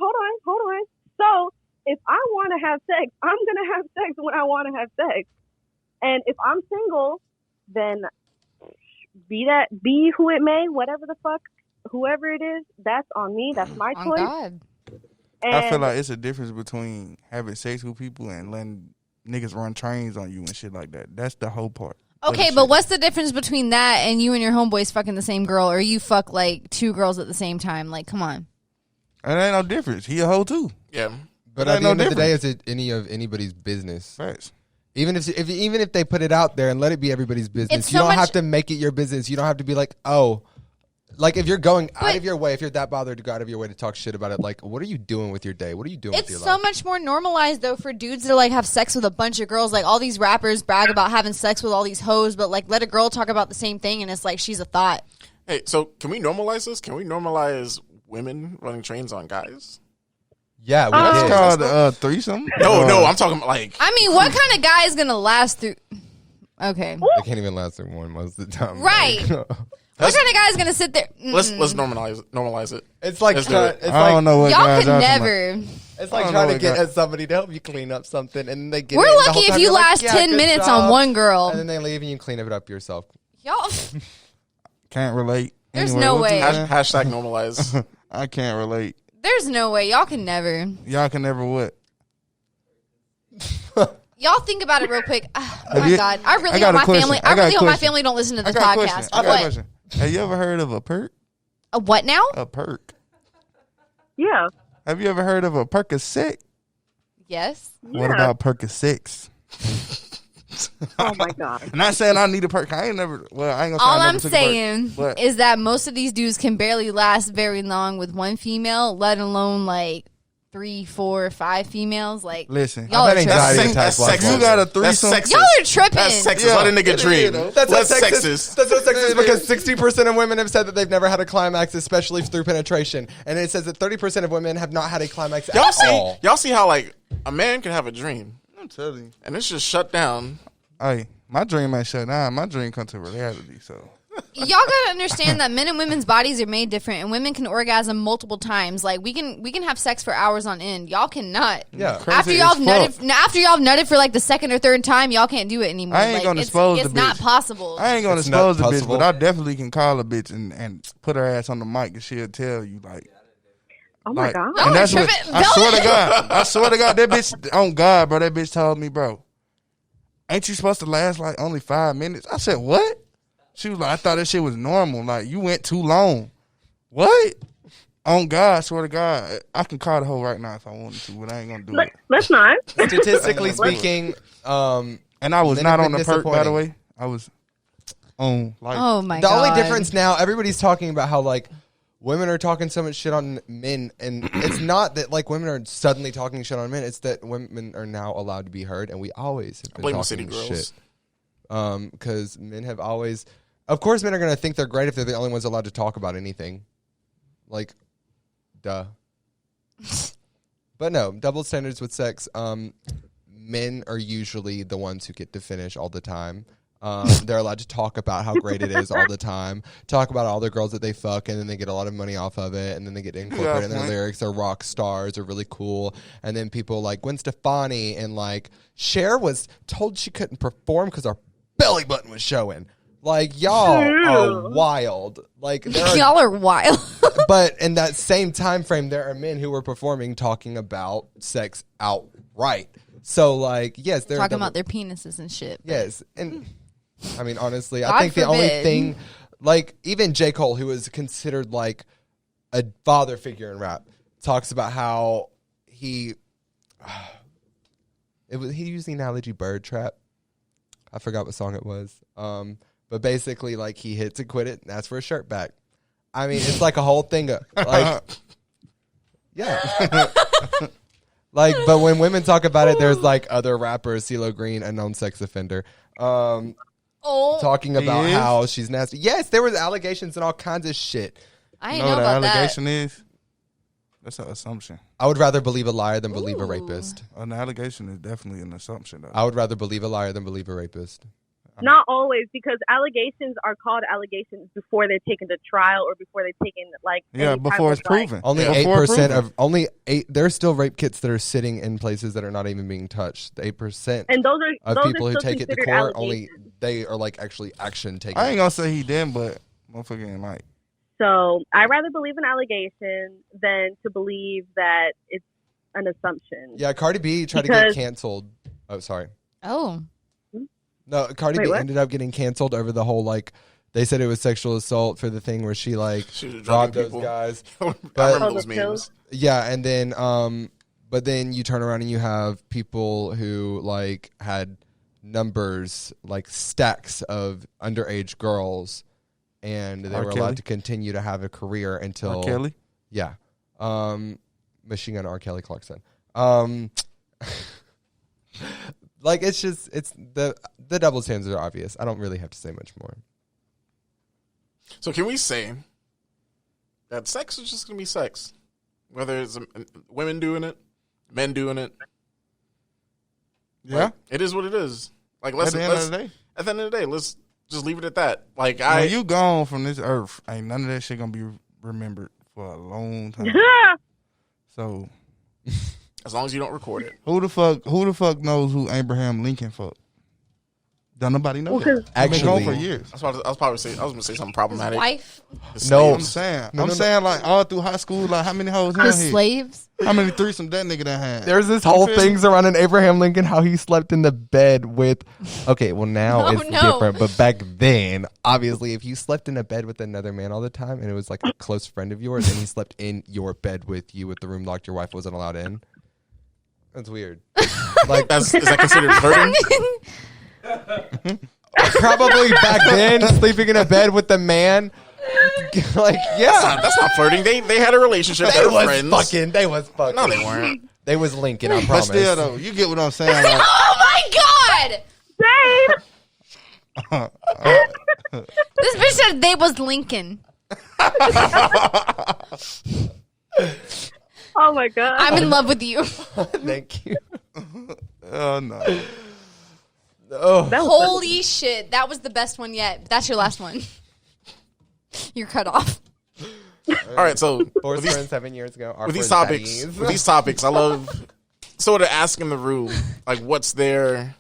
hold on. So, if I want to have sex, I'm going to have sex when I want to have sex. And if I'm single, then be who it may, whatever the fuck, whoever it is, that's on me. That's my choice. God. And I feel like it's a difference between having sex with people and letting niggas run trains on you and shit like that. That's the whole part. Okay, but what's the difference between that and you and your homeboys fucking the same girl, or you fuck like two girls at the same time? Like, come on. It ain't no difference. He a hoe too. Yeah. But at the end of the day, is it any of anybody's business? Facts. Even if they put it out there and let it be everybody's business, you don't have to make it your business. You don't have to be like, oh, like if you're going out of your way, if you're that bothered to go out of your way to talk shit about it, like, what are you doing with your day? What are you doing with your life? It's so much more normalized though for dudes to like have sex with a bunch of girls. Like all these rappers brag about having sex with all these hoes, but like let a girl talk about the same thing and it's like she's a thought. Hey, so can we normalize this? Can we normalize women running trains on guys? Yeah, we It's did. called threesome. No, I'm talking like. I mean, what kind of guy is gonna last through? Okay, They can't even last through one most of the time. right. What kind of guy is gonna sit there? Let's normalize it. It's like Let's do trying, it. it's I don't like know what Y'all guys could are never. it's I like don't trying know to get what at somebody to help you clean up something, and they get. We're it, and the lucky whole if time you you're like, last yeah, 10 good minutes job. on one girl. and then they leave and you clean it up yourself. Y'all, Can't relate. There's Anyway, no what you way. saying? Hashtag normalize. I can't relate. there's no way. Y'all can never. Y'all can never what? Y'all think about it real quick. Oh my you- God, I really got hope a my question. family. I I got a really hope my question. family don't listen to I this got a question. podcast. I got a What? question. Have you ever heard of a perk? A what now? A perk. yeah. Have you ever heard of a Percocet? Yes. What about Percocets? Oh my God. I'm not saying I need a perk. I ain't never. Well, I ain't gonna say All I never I'm took a perk, saying but is that most of these dudes can barely last very long with one female, let alone like 3, 4, 5 females. Like, listen, y'all I've are had tripping. anxiety That's attacks. sexist. You got a That's threesome. sexist. Y'all are tripping. That's sexist. Yeah. Let a nigga dream. That's That's what sexist. That's what sexist because 60% of women have said that they've never had a climax, especially through penetration, and it says that 30% of women have not had a climax at all. Y'all see how like a man can have a dream I'm telling you. and it's just shut down. Hey, my dream ain't shut down. My dream come to reality. So Y'all gotta understand that men and women's bodies are made different, and women can orgasm multiple times. Like we can have sex for hours on end. Y'all cannot. Yeah. After Crazy y'all as fuck. nutted, after y'all nutted for like the second or third time, y'all can't do it anymore. I ain't Like, gonna it's, expose it's the not bitch. possible. I ain't gonna It's not expose the bitch, possible. but I definitely can call a bitch and put her ass on the mic and she'll tell you like. Oh my Like, God. Y'all and that's are what tripping. I swear to God. I swear to God, that bitch on God, bro. That bitch told me, bro, ain't you supposed to last like only 5 minutes? I said, what? She was like, I thought that shit was normal. Like you went too long. What? On God, I swear to God, I can call the hoe right now if I wanted to, but I ain't gonna do it. Let's not. Statistically speaking, And I was Men not have on the been perk, by the disappointing. way. I was on like. Oh my the God. only difference now, everybody's talking about how like women are talking so much shit on men, and it's not that like women are suddenly talking shit on men. It's that women are now allowed to be heard, and we always have been Blame the talking city girls. shit. Because men have always, of course, men are going to think they're great if they're the only ones allowed to talk about anything. Like, duh. But no, double standards with sex. Men are usually the ones who get to finish all the time. They're allowed to talk about how great it is all the time. Talk about all the girls that they fuck, and then they get a lot of money off of it, and then they get to incorporate in their lyrics. They're rock stars, are really cool. And then people like Gwen Stefani and like Cher was told she couldn't perform because her belly button was showing. Like, y'all are wild. Like, there are, Y'all are wild. but in that same time frame, there are men who were performing talking about sex outright. So, like, yes, they're Talking about their penises and shit. yes, and I mean, honestly, God I think the only forbid. thing, like, even J. Cole, who is considered like a father figure in rap, talks about how he used the analogy bird trap. I forgot what song it was. But basically, like, he hits and quit it and asks for a shirt back. I mean, it's like a whole thing. Like, yeah. Like, but when women talk about it, there's like other rappers, CeeLo Green, a known sex offender, talking about how she's nasty. Yes, there was allegations and all kinds of shit. I didn't know about that. Allegation is? That's an assumption. I would rather believe a liar than believe a rapist. An allegation is definitely an assumption, though. I would rather believe a liar than believe a rapist. Not always, because allegations are called allegations before they're taken to trial or before they're taken before it's proven. Only 8% of there's still rape kits that are sitting in places that are not even being touched. 8% and those people who take it to court only they are like actually action taken. I ain't gonna say he didn't, but motherfucker ain't like. So I'd rather believe an allegation than to believe that it's an assumption. Yeah, Cardi B tried to get canceled. Oh, sorry. Oh. No, Cardi B ended up getting canceled over the whole, like, they said it was sexual assault for the thing where she robbed those guys. I remember those memes. Yeah, and then, but then you turn around and you have people who, like, had numbers, like, stacks of underage girls, and they were allowed to continue to have a career until... R. Kelly? Yeah. Machine Gun R. Kelly Clarkson. Like, it's the double standards are obvious. I don't really have to say much more. So can we say that sex is just going to be sex? Whether it's women doing it, men doing it. Yeah. Like, it is what it is. Like, at the end of the day. At the end of the day, let's just leave it at that. Like, when you gone from this earth, ain't none of that shit going to be remembered for a long time. So... As long as you don't record it. Who the fuck knows who Abraham Lincoln fucked? Don't nobody know that. Actually, been gone for years. I was going to say something problematic. His wife? No. I'm saying like all through high school, like how many hoes The slaves? How many threesomes that nigga that had? There's this whole thing surrounding Abraham Lincoln, how he slept in the bed with... Okay, well now it's different, but back then, obviously, if you slept in a bed with another man all the time and it was like a close friend of yours and he slept in your bed with you with the room locked, your wife wasn't allowed in. That's weird. Like, is that considered flirting? Probably back then, sleeping in a bed with the man. Like, yeah, that's not flirting. They had a relationship. They were friends. They was fucking. No, they weren't. They was linking. I promise. But still, though, you get what I'm saying. Like, oh my god! Babe! This bitch said they was Lincoln. Oh my god! I'm in love with you. Thank you. Oh no. Oh. Holy shit! That was the best one yet. That's your last one. You're cut off. All right, so Forced friends 7 years ago. With these topics, I love sort of asking the room, like, what's their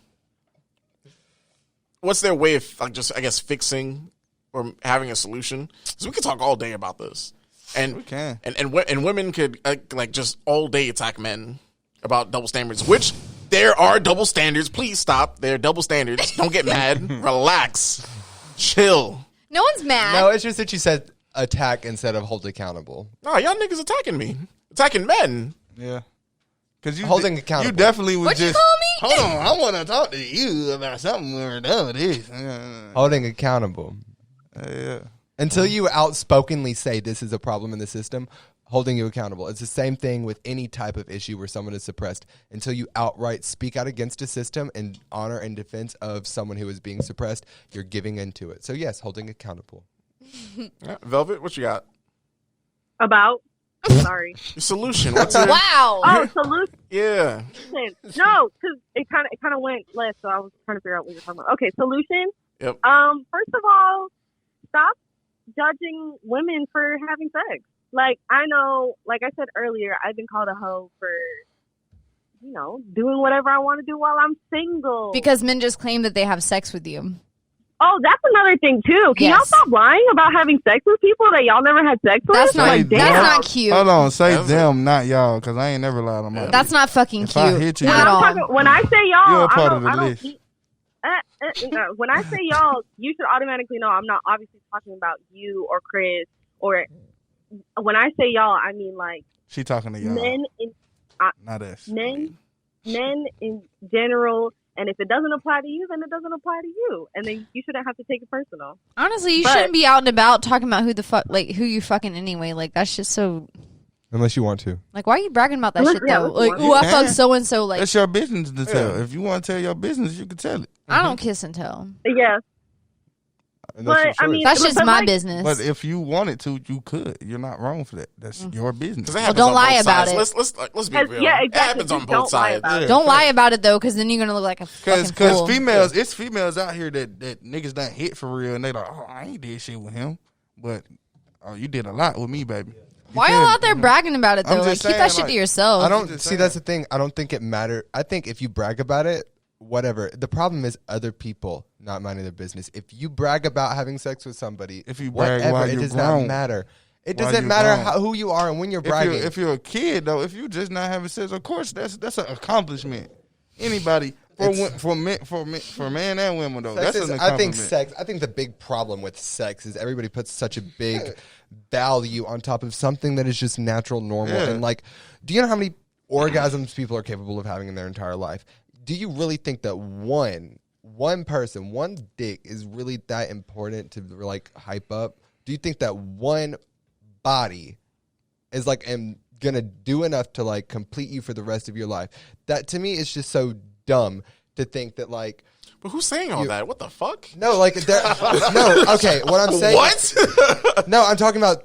way of, like, just, I guess, fixing or having a solution? Because we could talk all day about this. And we can. And women could like just all day attack men about double standards, which there are double standards. Please stop. There are double standards. Don't get mad. Relax. Chill. No one's mad. No, it's just that you said attack instead of hold accountable. No, y'all niggas attacking me. Attacking men. Yeah. Because you holding accountable. You definitely was What'd you call me? Hold on, I want to talk to you about something we're done with this. Holding accountable. Yeah. Until you outspokenly say this is a problem in the system, holding you accountable. It's the same thing with any type of issue where someone is suppressed. Until you outright speak out against a system in honor and defense of someone who is being suppressed, you're giving into it. So yes, holding accountable. Yeah. Velvet, what you got? About? Sorry. Your solution. What's your... Wow. Oh, solution. Yeah. No, because it kind of went left, so I was trying to figure out what you're talking about. Okay, solution. Yep. First of all, stop judging women for having sex. Like, I know, like I said earlier, I've been called a hoe for, doing whatever I want to do while I'm single. Because men just claim that they have sex with you. Oh, that's another thing, too. Can y'all stop lying about having sex with people that y'all never had sex with? That's not cute. Hold on, say them, not y'all, because I ain't never lied on my That's not fucking cute. I hit you, at all. When I say y'all, you're a part of the list. When I say y'all, you should automatically know I'm not obviously talking about you or Chris. Or when I say y'all, I mean like she talking to y'all. Men not us. Men in general. And if it doesn't apply to you, then it doesn't apply to you, and then you shouldn't have to take it personal. Honestly, you shouldn't be out and about talking about who you fucking anyway. Like, that's just so. Unless you want to. Like, why are you bragging about that shit Yeah, though? let's Like, go. ooh, I fucked so and so. Like, That's your business to tell. If you want to tell your business, you can tell it. I don't kiss and tell. Yeah. And that's your But I choice. mean, That's just but, my like, business. But if you wanted to, you could. You're not wrong for that. That's your business. 'Cause it Well, happens don't on lie both about sides. it. Let's be Has- real. yeah, It exactly. happens on Just both don't lie sides. about it. Don't lie about it though, because then you're gonna look like a fucking Because fool. females, it's females out here that niggas done hit for real, and they like, oh, I ain't did shit with him, but oh, you did a lot with me, baby. Why y'all out there bragging about it I'm though? Like, just keep that saying, shit like, to yourself. I don't just see. saying. That's the thing. I don't think it matters. I think if you brag about it, whatever. The problem is other people not minding their business. If you brag about having sex with somebody, If you brag whatever, while it you're does grown. not matter. It While doesn't you're matter grown. who you are and when you're If bragging. you're, if you're a kid though, if you just not having sex, of course that's an accomplishment. Anybody for men and women though, Sex that's is- an I think accomplishment. I think the big problem with sex is everybody puts such a big value on top of something that is just natural, normal, Yeah. and like, do you know how many orgasms people are capable of having in their entire life? Do you really think that one person, one dick is really that important to like hype up? Do you think that one body is like gonna do enough to like complete you for the rest of your life? That to me is just so dumb to think that like. But who's saying all that? What the fuck? No, like no. Okay, what I'm saying. What? No, I'm talking about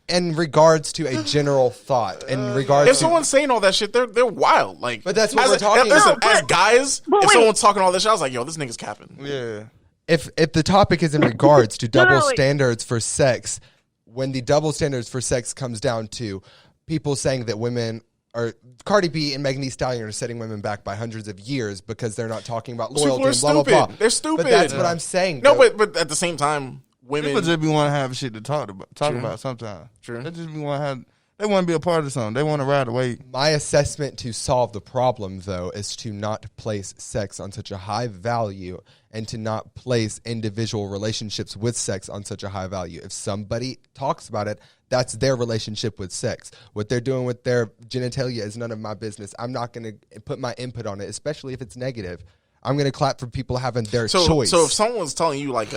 in regards to a general thought. In regards If to someone's saying all that shit, they're wild. Like, But that's what as we're talking listen, about. as guys, But if wait. someone's talking all this shit, I was like, yo, this nigga's capping. Yeah. if the topic is in regards to double wait. standards for sex, when the double standards for sex comes down to people saying that women are Cardi B and Megan Thee Stallion are setting women back by hundreds of years because they're not talking about People loyalty are and blah blah stupid. blah. They're stupid. But that's what I'm saying. No, though. but at the same time, women. People just be want to have shit to talk about sometimes. True. They just be want to have. They want to be a part of something. They want to ride away. My assessment to solve the problem, though, is to not place sex on such a high value and to not place individual relationships with sex on such a high value. If somebody talks about it, that's their relationship with sex. What they're doing with their genitalia is none of my business. I'm not going to put my input on it, especially if it's negative. I'm going to clap for people having their choice. So if someone was telling you like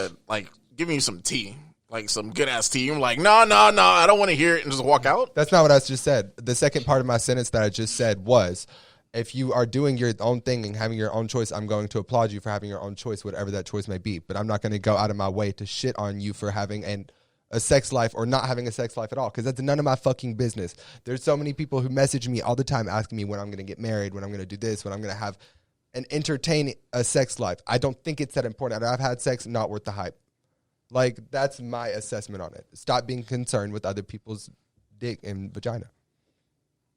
giving you some tea, like some good ass tea, you're like, no, I don't want to hear it, and just walk out. That's not what I just said. The second part of my sentence that I just said was, if you are doing your own thing and having your own choice, I'm going to applaud you for having your own choice, whatever that choice may be. But I'm not going to go out of my way to shit on you for having a sex life or not having a sex life at all, because that's none of my fucking business. There's so many people who message me all the time asking me when I'm going to get married, when I'm going to do this, when I'm going to have and entertain a sex life. I don't think it's that important. I've had sex, not worth the hype. Like, that's my assessment on it. Stop being concerned with other people's dick and vagina.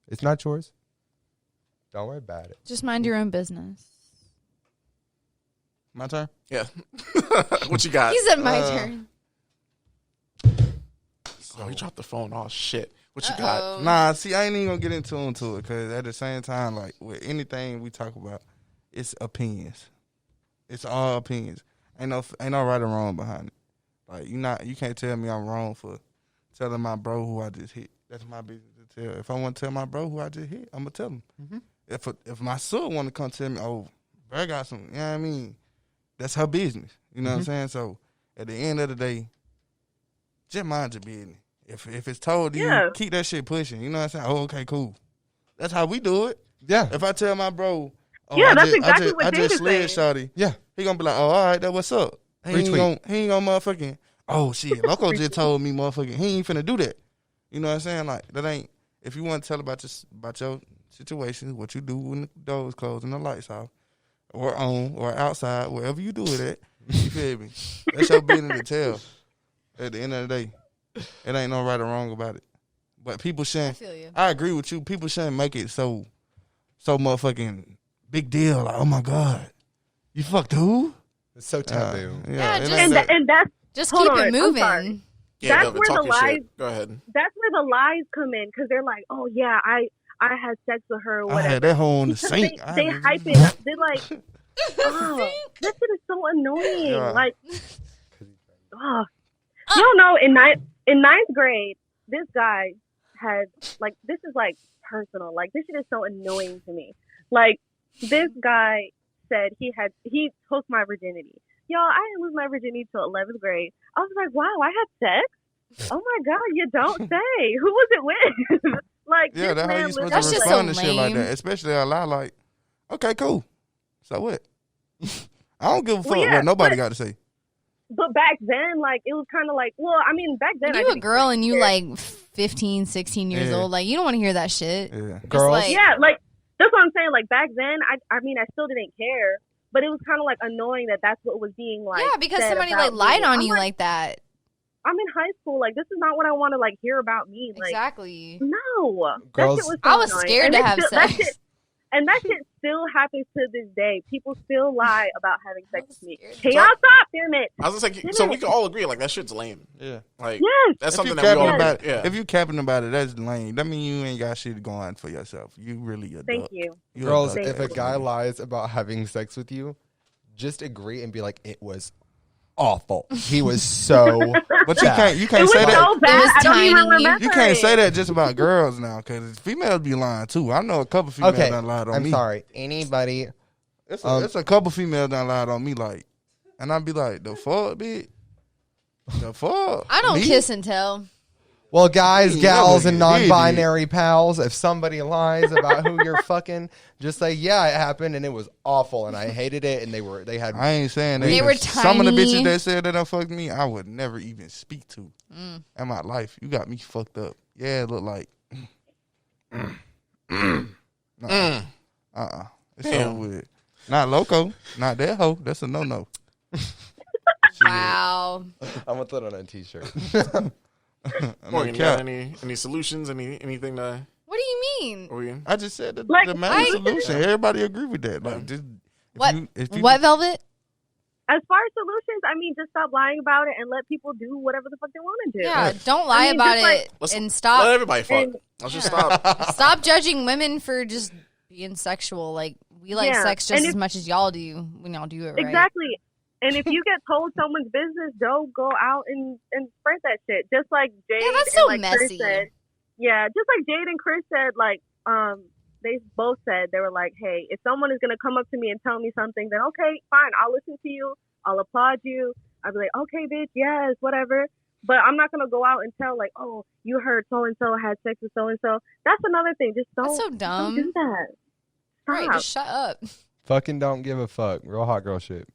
It's not yours. Don't worry about it. Just mind your own business. My turn. Yeah. What you got? He said my turn. Oh, he dropped the phone. Oh shit. What you got? Nah, see, I ain't even gonna get into it because at the same time, like with anything we talk about, it's opinions. It's all opinions. Ain't no right or wrong behind it. Like you can't tell me I'm wrong for telling my bro who I just hit. That's my business to tell. If I want to tell my bro who I just hit, I'm gonna tell him. Mm-hmm. If my son want to come tell me, oh, bro, I got some, you know what I mean? That's her business. You know what I'm saying? So at the end of the day, just mind your business. If it's told to you, keep that shit pushing. You know what I'm saying? Oh, okay, cool. That's how we do it. Yeah. If I tell my bro, oh, Yeah, that's exactly what I David's just slid saying. shawty. Yeah. He gonna be like, oh, all right, that what's up. He ain't gonna motherfucking, oh shit, Locxo just told me motherfucking, he ain't finna do that. You know what I'm saying? Like, that ain't, if you want to tell about your situation, what you do when the doors closed and the lights off, or on, or outside, wherever you do it at, you feel me? That's your business to tell. At the end of the day, it ain't no right or wrong about it. But people shouldn't, I agree with you, people shouldn't make it so motherfucking big deal. Like, oh my God, you fucked who? It's so taboo. Yeah, it just- ain't that. And that's Just Hold keep on, it I'm moving. sorry. Yeah, That's Velvet, where talk the your shit. lies- Go ahead. that's where the lies come in, because they're like, oh yeah, I had sex with her or I whatever. had that hoe on the Because sink. they hype it up. They're like, oh, that shit is so annoying. Yeah. Like, oh, you don't know. In ninth grade, this guy had like, this is like personal. Like, this shit is so annoying to me. Like, this guy said he took my virginity. Y'all, I didn't lose my virginity till 11th grade. I was like, wow, I had sex. Oh my God, you don't say. Who was it with? Like, Yeah, this that's how man you supposed literally- to That's just respond so to shit like lame. that, especially out loud. Like, okay, cool. So what? I don't give a fuck Well, yeah, what nobody but- got to say. But back then, like, it was kind of like, well, I mean, back then, When I you a didn't girl and you care. like 15, 16 years Yeah. old, like you don't want to hear that shit. Yeah. Just Girls? like, Yeah, like, that's what I'm saying. Like, back then, I mean, I still didn't care, but it was kind of like annoying that that's what was being like. yeah, because said somebody about like lied me. on I'm you like that. I'm in high school. Like, this is not what I want to like hear about me. Like, Exactly. no, Girls- that shit was. So I was annoying. scared And to it have still, that sex. shit- and that shit still happens to this day. People still lie about having sex with me. scared. Can y'all stop? Damn it! I was just like, so we can all agree, like that shit's lame. Yeah. Like Yes. that's If you something that we all capping about agree. Yeah. if you capping about it, that's lame. That means you ain't got shit going for yourself. You really a Thank duck. you. You a Girls, duck. if a guy lies about having sex with you, just agree and be like, it was awful. He was so But you bad. can't It was say that. so bad. was I don't even tiny. remember. You can't it. say that just about girls now, because females be lying too. I know a couple females Okay, that lied on I'm me. sorry. Anybody? It's a couple females that lied on me, like, and I'd be like, the fuck, bitch? The fuck? I don't Me? kiss and tell. Well, guys, You gals, never and did, non-binary pals, if somebody lies about who you're fucking, just say, yeah, it happened and it was awful and I hated it and they had. I ain't saying that. They were Some of the tiny. bitches that said that I fucked me, I would never even speak to in my life. You got me fucked up. Yeah, it look like. It's Damn. over with. Not Locxo. Not that hoe. That's a no. Wow. I'm gonna put it on a t-shirt. Morgan, you got any solutions? Anything that What do you mean? or you? I just said Like, the main I- solution. Everybody agree with that. Like, just, if you, What, Velvet? As far as solutions, I mean, just stop lying about it and let people do whatever the fuck they want to do. Yeah, don't lie I mean, about just like- it Let's and Let stop everybody fuck. And- Let's just stop. stop judging women for just being sexual. Like we like Yeah, sex just and as much as y'all do when y'all do it right. Exactly. And if you get told someone's business, don't go out and spread that shit. Just like Jade Yeah, that's and so like messy. Chris said. Yeah, just like Jade and Chris said, like, they both said, they were like, hey, if someone is gonna come up to me and tell me something, then okay, fine, I'll listen to you, I'll applaud you. I'll be like, okay, bitch, yes, whatever. But I'm not gonna go out and tell like, oh, you heard so and so had sex with so and so. That's another thing. Just don't, That's so don't dumb. do that. Stop. Right, just shut up. Fucking don't give a fuck. Real hot girl shit.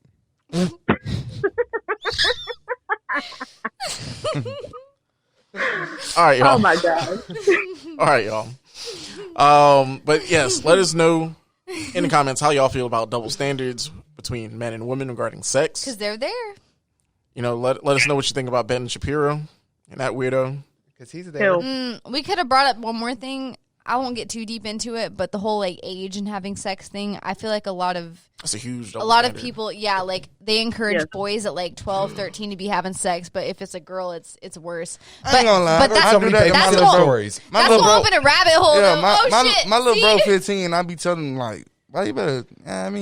All right, y'all. Oh my god. All right, y'all. But yes, let us know in the comments how y'all feel about double standards between men and women regarding sex. Because they're there. You know, let us know what you think about Ben Shapiro and that weirdo. Because he's there. Ew. We could have brought up one more thing. I won't get too deep into it, but the whole like age and having sex thing, I feel like a lot of That's a huge double a lot of standard. people, yeah, like they encourage Yeah. boys at like 12, 13 to be having sex, but if it's a girl, it's worse. I ain't gonna lie. But I that's, do that to my that's little what, bro. stories. My that's little what bro. opened a rabbit hole. Yeah, though. my Shit, my little see? bro 15. I be telling him like, why you better?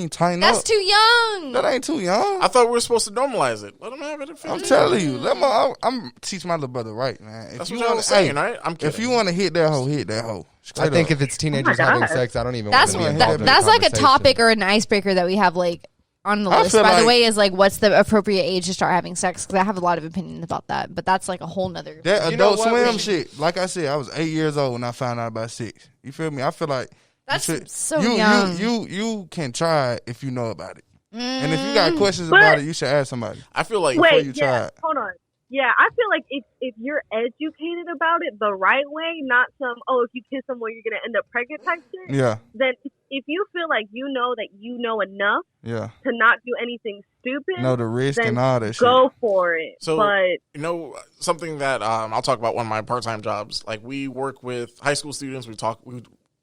Tighten That's up. too young. That ain't too young. I thought we were supposed to normalize it. Let him have it at 15. I'm telling you. I'm teach my little brother right, man. If That's you what I want was to saying, right? I'm kidding. If you want to hit that hoe, hit that hoe. I think if if it's teenagers God. having sex, I don't even That's want to be involved in that's the like a conversation. topic or an icebreaker that we have like on the I list. feel By the like- way, is like what's the appropriate age to start having sex? Because I have a lot of opinions about that, but that's like a whole nother. that You know Adult what? Swim We- shit. Like I said, I was 8 years old when I found out about 6. You feel me? I feel like That's you should- so you, young. You can try it if you know about it, and if you got questions But- about it, you should ask somebody. I feel like Wait, you yeah, try it. hold on. Yeah, I feel like if you're educated about it the right way, not some, oh, if you kiss someone, you're going to end up pregnant type shit, Yeah, then if you feel like you know that you know enough yeah. to not do anything stupid, Know the risk then and all that shit. go for it. So- but you know something that I'll talk about one of my part-time jobs. Like we work with high school students, we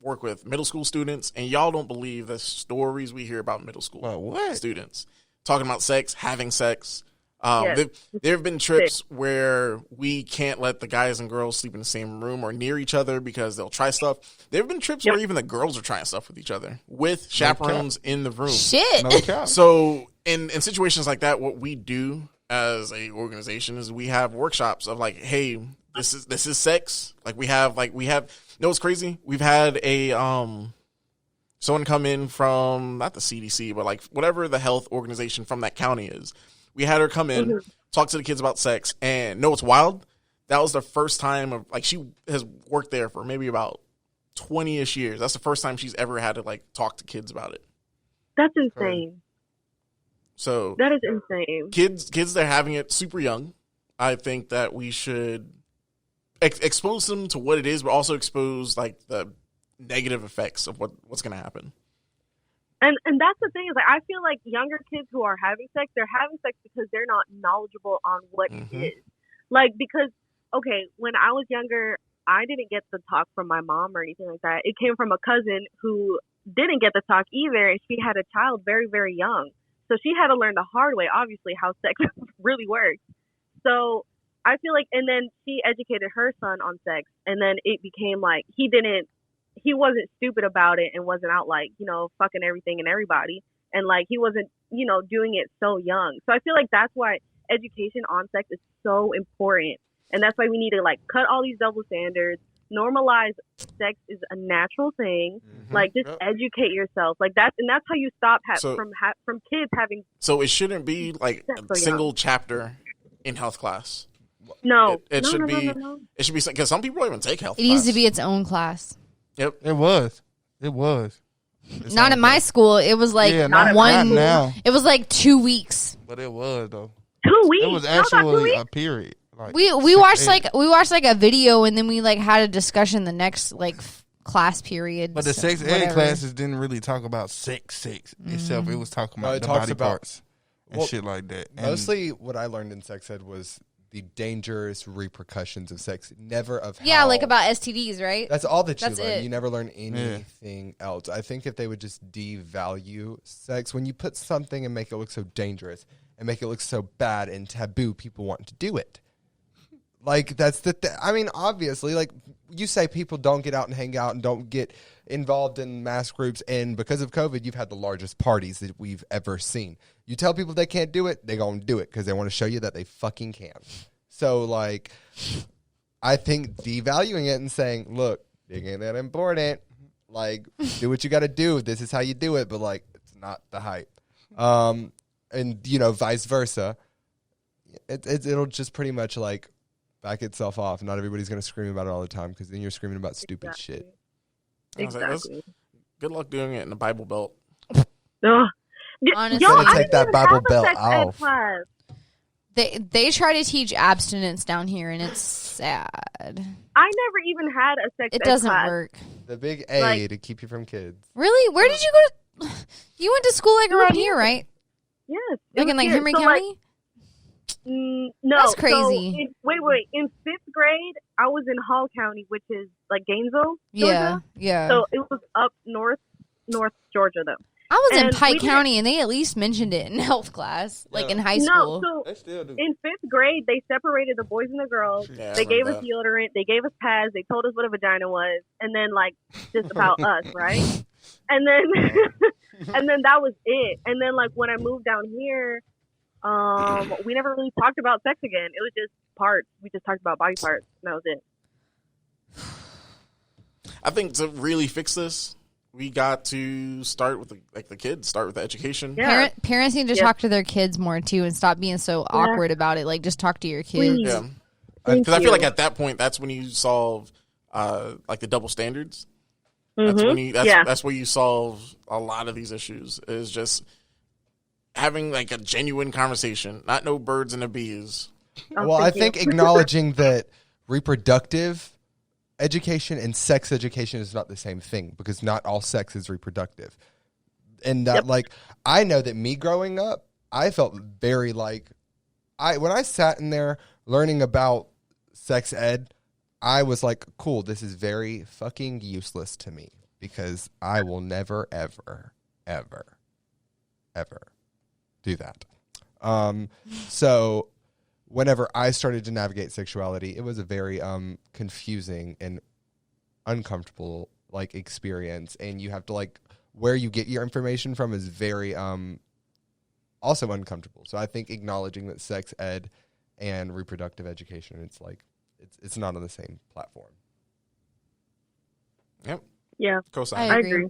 work with middle school students, and y'all don't believe the stories we hear about middle school But what? students talking about sex, having sex. Yes. There have been trips where we can't let the guys and girls sleep in the same room or near each other because they'll try stuff. There have been trips where even the girls are trying stuff with each other with chaperones in the room. Shit. No cap. So in situations like that, what we do as a organization is we have workshops of like, hey, this is sex. We have no, it's crazy. We've had a someone come in from not the CDC, but like whatever the health organization from that county is. We had her come in, talk to the kids about sex, and know what's wild? that was the first time of like she has worked there for maybe about 20-ish years. That's the first time she's ever had to like talk to kids about it. That's insane. So that is insane. Kids, they're having it super young. I think that we should expose them to what it is, but also expose like the negative effects of what's going to happen. And that's the thing is like I feel like younger kids who are having sex, they're having sex because they're not knowledgeable on what it is. Like because okay, when I was younger, I didn't get the talk from my mom or anything like that. It came from a cousin who didn't get the talk either, and she had a child very, very young. So she had to learn the hard way, obviously, how sex really works. So I feel like, and then she educated her son on sex, and then it became like he wasn't stupid about it and wasn't out like, you know, fucking everything and everybody. And like he wasn't, you know, doing it so young. So I feel like that's why education on sex is so important. And that's why we need to like cut all these double standards, normalize sex is a natural thing. Like just educate yourself. Like that's how you stop from kids having. So it shouldn't be like a single chapter in health class. No, it should be. No. It should be because some people don't even take health. It needs to be its own class. Yep, it was. It's not at my school. It was like not now. It was like 2 weeks. But it was though. 2 weeks. It was actually a period. Like, we watched like a video and then we like had a discussion the next like class period. But the sex ed classes didn't really talk about sex itself. It was talking about the body parts and shit like that. And mostly what I learned in sex ed was the dangerous repercussions of sex, never of like about STDs, right? That's all that you learn. It. You never learn anything else. I think if they would just devalue sex, when you put something and make it look so dangerous and make it look so bad and taboo, people want to do it. Like, that's I mean, obviously, like, you say people don't get out and hang out and don't get involved in mass groups, and because of COVID, you've had the largest parties that we've ever seen. You tell people they can't do it, they're going to do it because they want to show you that they fucking can. So, like, I think devaluing it and saying, look, it ain't that important. Like, do what you got to do. This is how you do it, but, like, it's not the hype. And, you know, vice versa. It'll just pretty much, like, back itself off. Not everybody's going to scream about it all the time because then you're screaming about stupid shit. Exactly. Good luck doing it in the Bible Belt. Honestly, I'm gonna take that Bible Belt off. They try to teach abstinence down here, and it's sad. I never even had a sex ed It doesn't class. work. The big A to keep you from kids. Really? Where did you go to? You went to school like around here, right? Yes. Like in like Henry County? No. That's crazy. So wait. In 5th grade, I was in Hall County, which is like Gainesville, Georgia. Yeah. So it was up north Georgia, though. I was in Pike County, and they at least mentioned it in health class, like in high school. No, so they still do. In 5th grade, they separated the boys and the girls. Yeah, they gave us deodorant. They gave us pads. They told us what a vagina was, and then like just about us, right? And then and then that was it. And then like when I moved down here, we never really talked about sex again. It was just parts. We just talked about body parts, and that was it. I think to really fix this, we got to start with the kids, start with the education. Yeah. Parents need to talk to their kids more too, and stop being so awkward about it. Like, just talk to your kids. Please. Yeah, because I feel like at that point, that's when you solve like the double standards. That's when you that's where you solve a lot of these issues. Is just having like a genuine conversation, not no birds and the bees. Well, I think acknowledging that reproductive education and sex education is not the same thing, because not all sex is reproductive. And that, like, I know that me growing up, I felt very like, when I sat in there learning about sex ed, I was like, cool, this is very fucking useless to me, because I will never, ever, ever, ever do that. So whenever I started to navigate sexuality, it was a very confusing and uncomfortable like experience, and you have to like where you get your information from is very also uncomfortable. So I think acknowledging that sex ed and reproductive education, it's like it's not on the same platform. Yep. Yeah. Co-sign. I agree.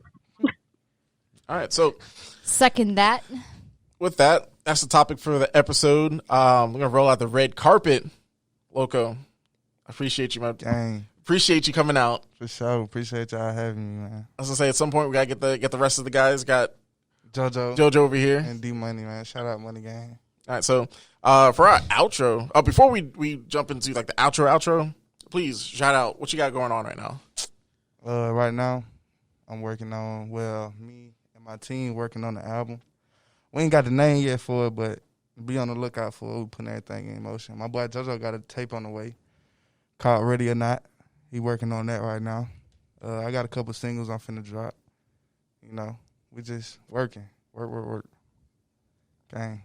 All right, so second that. With that, that's the topic for the episode. We're gonna roll out the red carpet. Loco, I appreciate you, my Gang. Appreciate you coming out. For sure. Appreciate y'all having me, man. I was gonna say at some point we gotta get the rest of the guys. Got JoJo over here and D Money, man. Shout out Money Gang. All right, so for our outro, before we jump into like the outro, please shout out what you got going on right now. Right now, I'm working on me and my team working on the album. We ain't got the name yet for it, but be on the lookout for it. We putting everything in motion. My boy JoJo got a tape on the way called Ready or Not. He working on that right now. I got a couple singles I'm finna drop. You know, we just working. Work. Gang.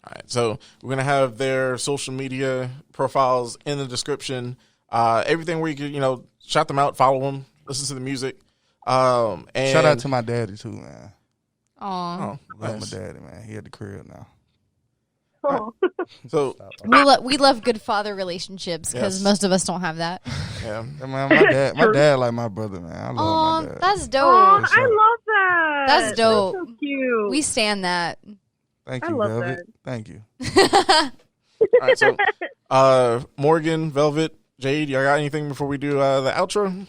All right, so we're going to have their social media profiles in the description. Everything where you can, shout them out, follow them, listen to the music. And shout out to my daddy, too, man. Aw. Love my daddy, man. He at the crib now. Oh. So we love good father relationships because most of us don't have that. Yeah, man, my dad like my brother, man. I love my dad. That's dope. Oh, I love that. That's dope. That's so cute. We stand that. Thank I you, love Velvet. that. Thank you. all right, so Morgan, Velvet, Jade, y'all got anything before we do the outro?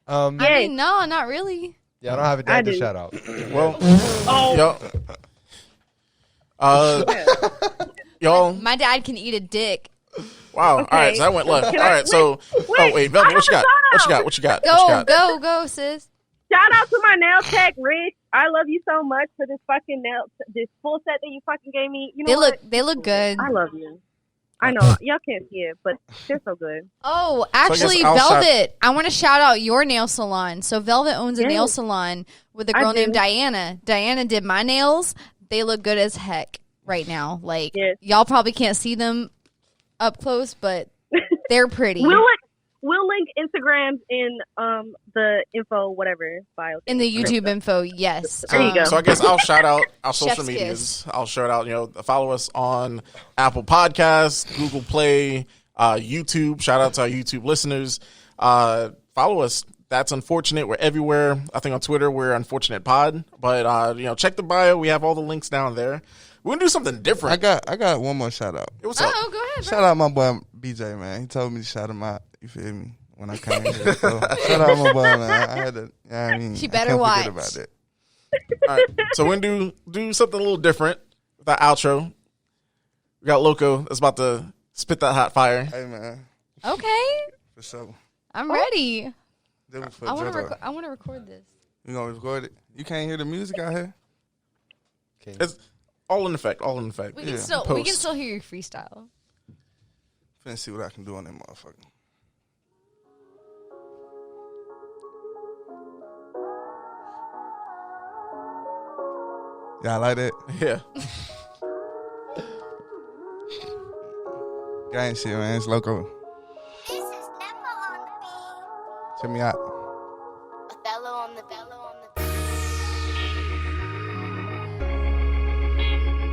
I mean, no, not really. Yeah, I don't have a dad to shout out. Well, y'all. My dad can eat a dick. Wow. Okay. All right, so I went left. Can All I- right, so wait, Velvet, I what you got? have a What you got? Go, sis. Shout out to my nail tech, Rich. I love you so much for this fucking this full set that you fucking gave me. You know They look good. I love you. I know y'all can't see it, but they're so good. Oh, actually, I'll Velvet, I want to shout out your nail salon. So Velvet owns a Yes. nail salon with a I girl do. named Diana. Diana did my nails. They look good as heck right now. Like, Yes. y'all probably can't see them up close, but they're pretty. We'll link Instagrams in the info whatever file. In the YouTube info, yes. There you go. So I guess I'll shout out our social Chef's medias. kiss. I'll shout out, follow us on Apple Podcasts, Google Play, YouTube. Shout out to our YouTube listeners. Follow us. That's Unfortunate. We're everywhere. I think on Twitter we're Unfortunate Pod. But check the bio. We have all the links down there. We're gonna do something different. I got one more shout out. What's up? Oh, go ahead, bro. Shout out my boy BJ, man. He told me to shout him out. You feel me? When I came here. So, shout out my boy, man. I had to, She I better can't watch. forget about that. All right. So we're gonna do something a little different with our outro. We got Locxo that's about to spit that hot fire. Hey, man. Okay. For sure. I'm ready. This was for I want JoJo. to record this. You gonna record it? You can't hear the music out here? It's all in effect. All in effect. We can Post. still hear your freestyle. Finna see what I can do on that motherfucker. Yeah, I like that. Yeah. Gang shit, man. It's Locxo. This is Nepo on the beat. Check me out. Othello on the beat.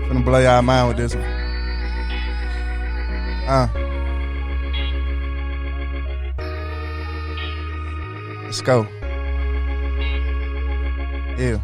Finna blow y'all mind with this one. Let's go. Yeah.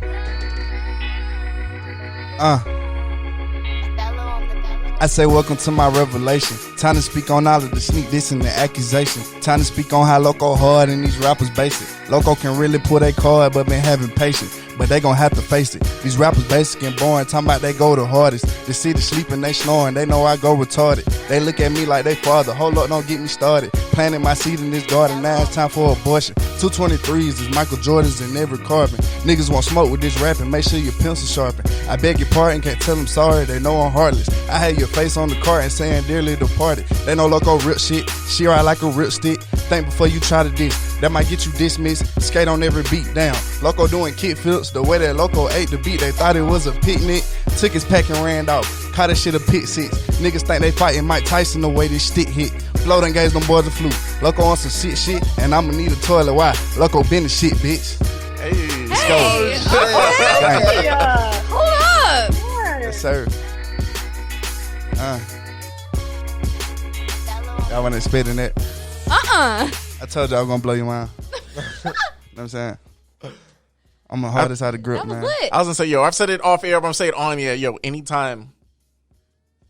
Othello on the beat. I say welcome to my revelation. Time to speak on all of the sneak diss and the accusation. Time to speak on how Locxo hard and these rappers basic. Locxo can really pull their card but been having patience. But they gon' have to face it. These rappers basic and boring, talking about they go the hardest. They see the sleeping, they snoring, they know I go retarded. They look at me like they father, hold up, don't get me started. Planting my seed in this garden, now it's time for abortion. 223s is Michael Jordans in every carbon. Niggas want smoke with this rapping, make sure your pencil sharpen. I beg your pardon, can't tell them sorry, they know I'm heartless. I had your face on the carton saying dearly departed. They know Locxo rip shit, she ride like a rip stick. Think before you try to diss, that might get you dismissed. Skate on every beat down. Locxo doing kick flips, the way that Locxo ate the beat, they thought it was a picnic. Took his pack and ran off, caught that shit a pick six. Niggas think they fighting Mike Tyson the way this stick hit. Float and gauge them boys a flu. Locxo on some shit, and I'ma need a toilet. Why? Locxo been the shit, bitch. Hey. Let's Hey, go. okay. Yeah. Hold up. Yes, sir. Y'all wasn't expecting that. I told y'all I was gonna blow your mind. You know what I'm saying? I'm the hardest out of grip, That was man. lit. I was gonna say, I've said it off air, but I'm gonna say it on air. Anytime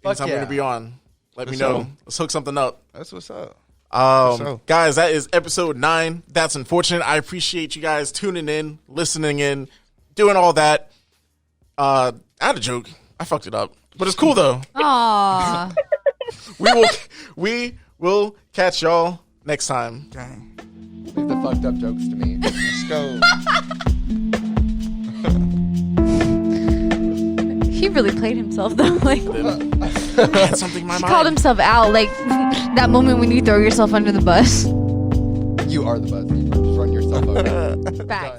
Fuck we're yeah. gonna be on, let For me know. sure. Let's hook something up. That's what's up. Sure. Guys, that is episode 9. That's unfortunate. I appreciate you guys tuning in, listening in, doing all that. I had a joke. I fucked it up, but it's cool though. Aww. We will catch y'all next time. Dang. Leave the fucked up jokes to me. Let's go. He really played himself though. Like, I had something in my he mind. called himself out. Like that moment when you throw yourself under the bus. You are the bus. You just run yourself over. Back.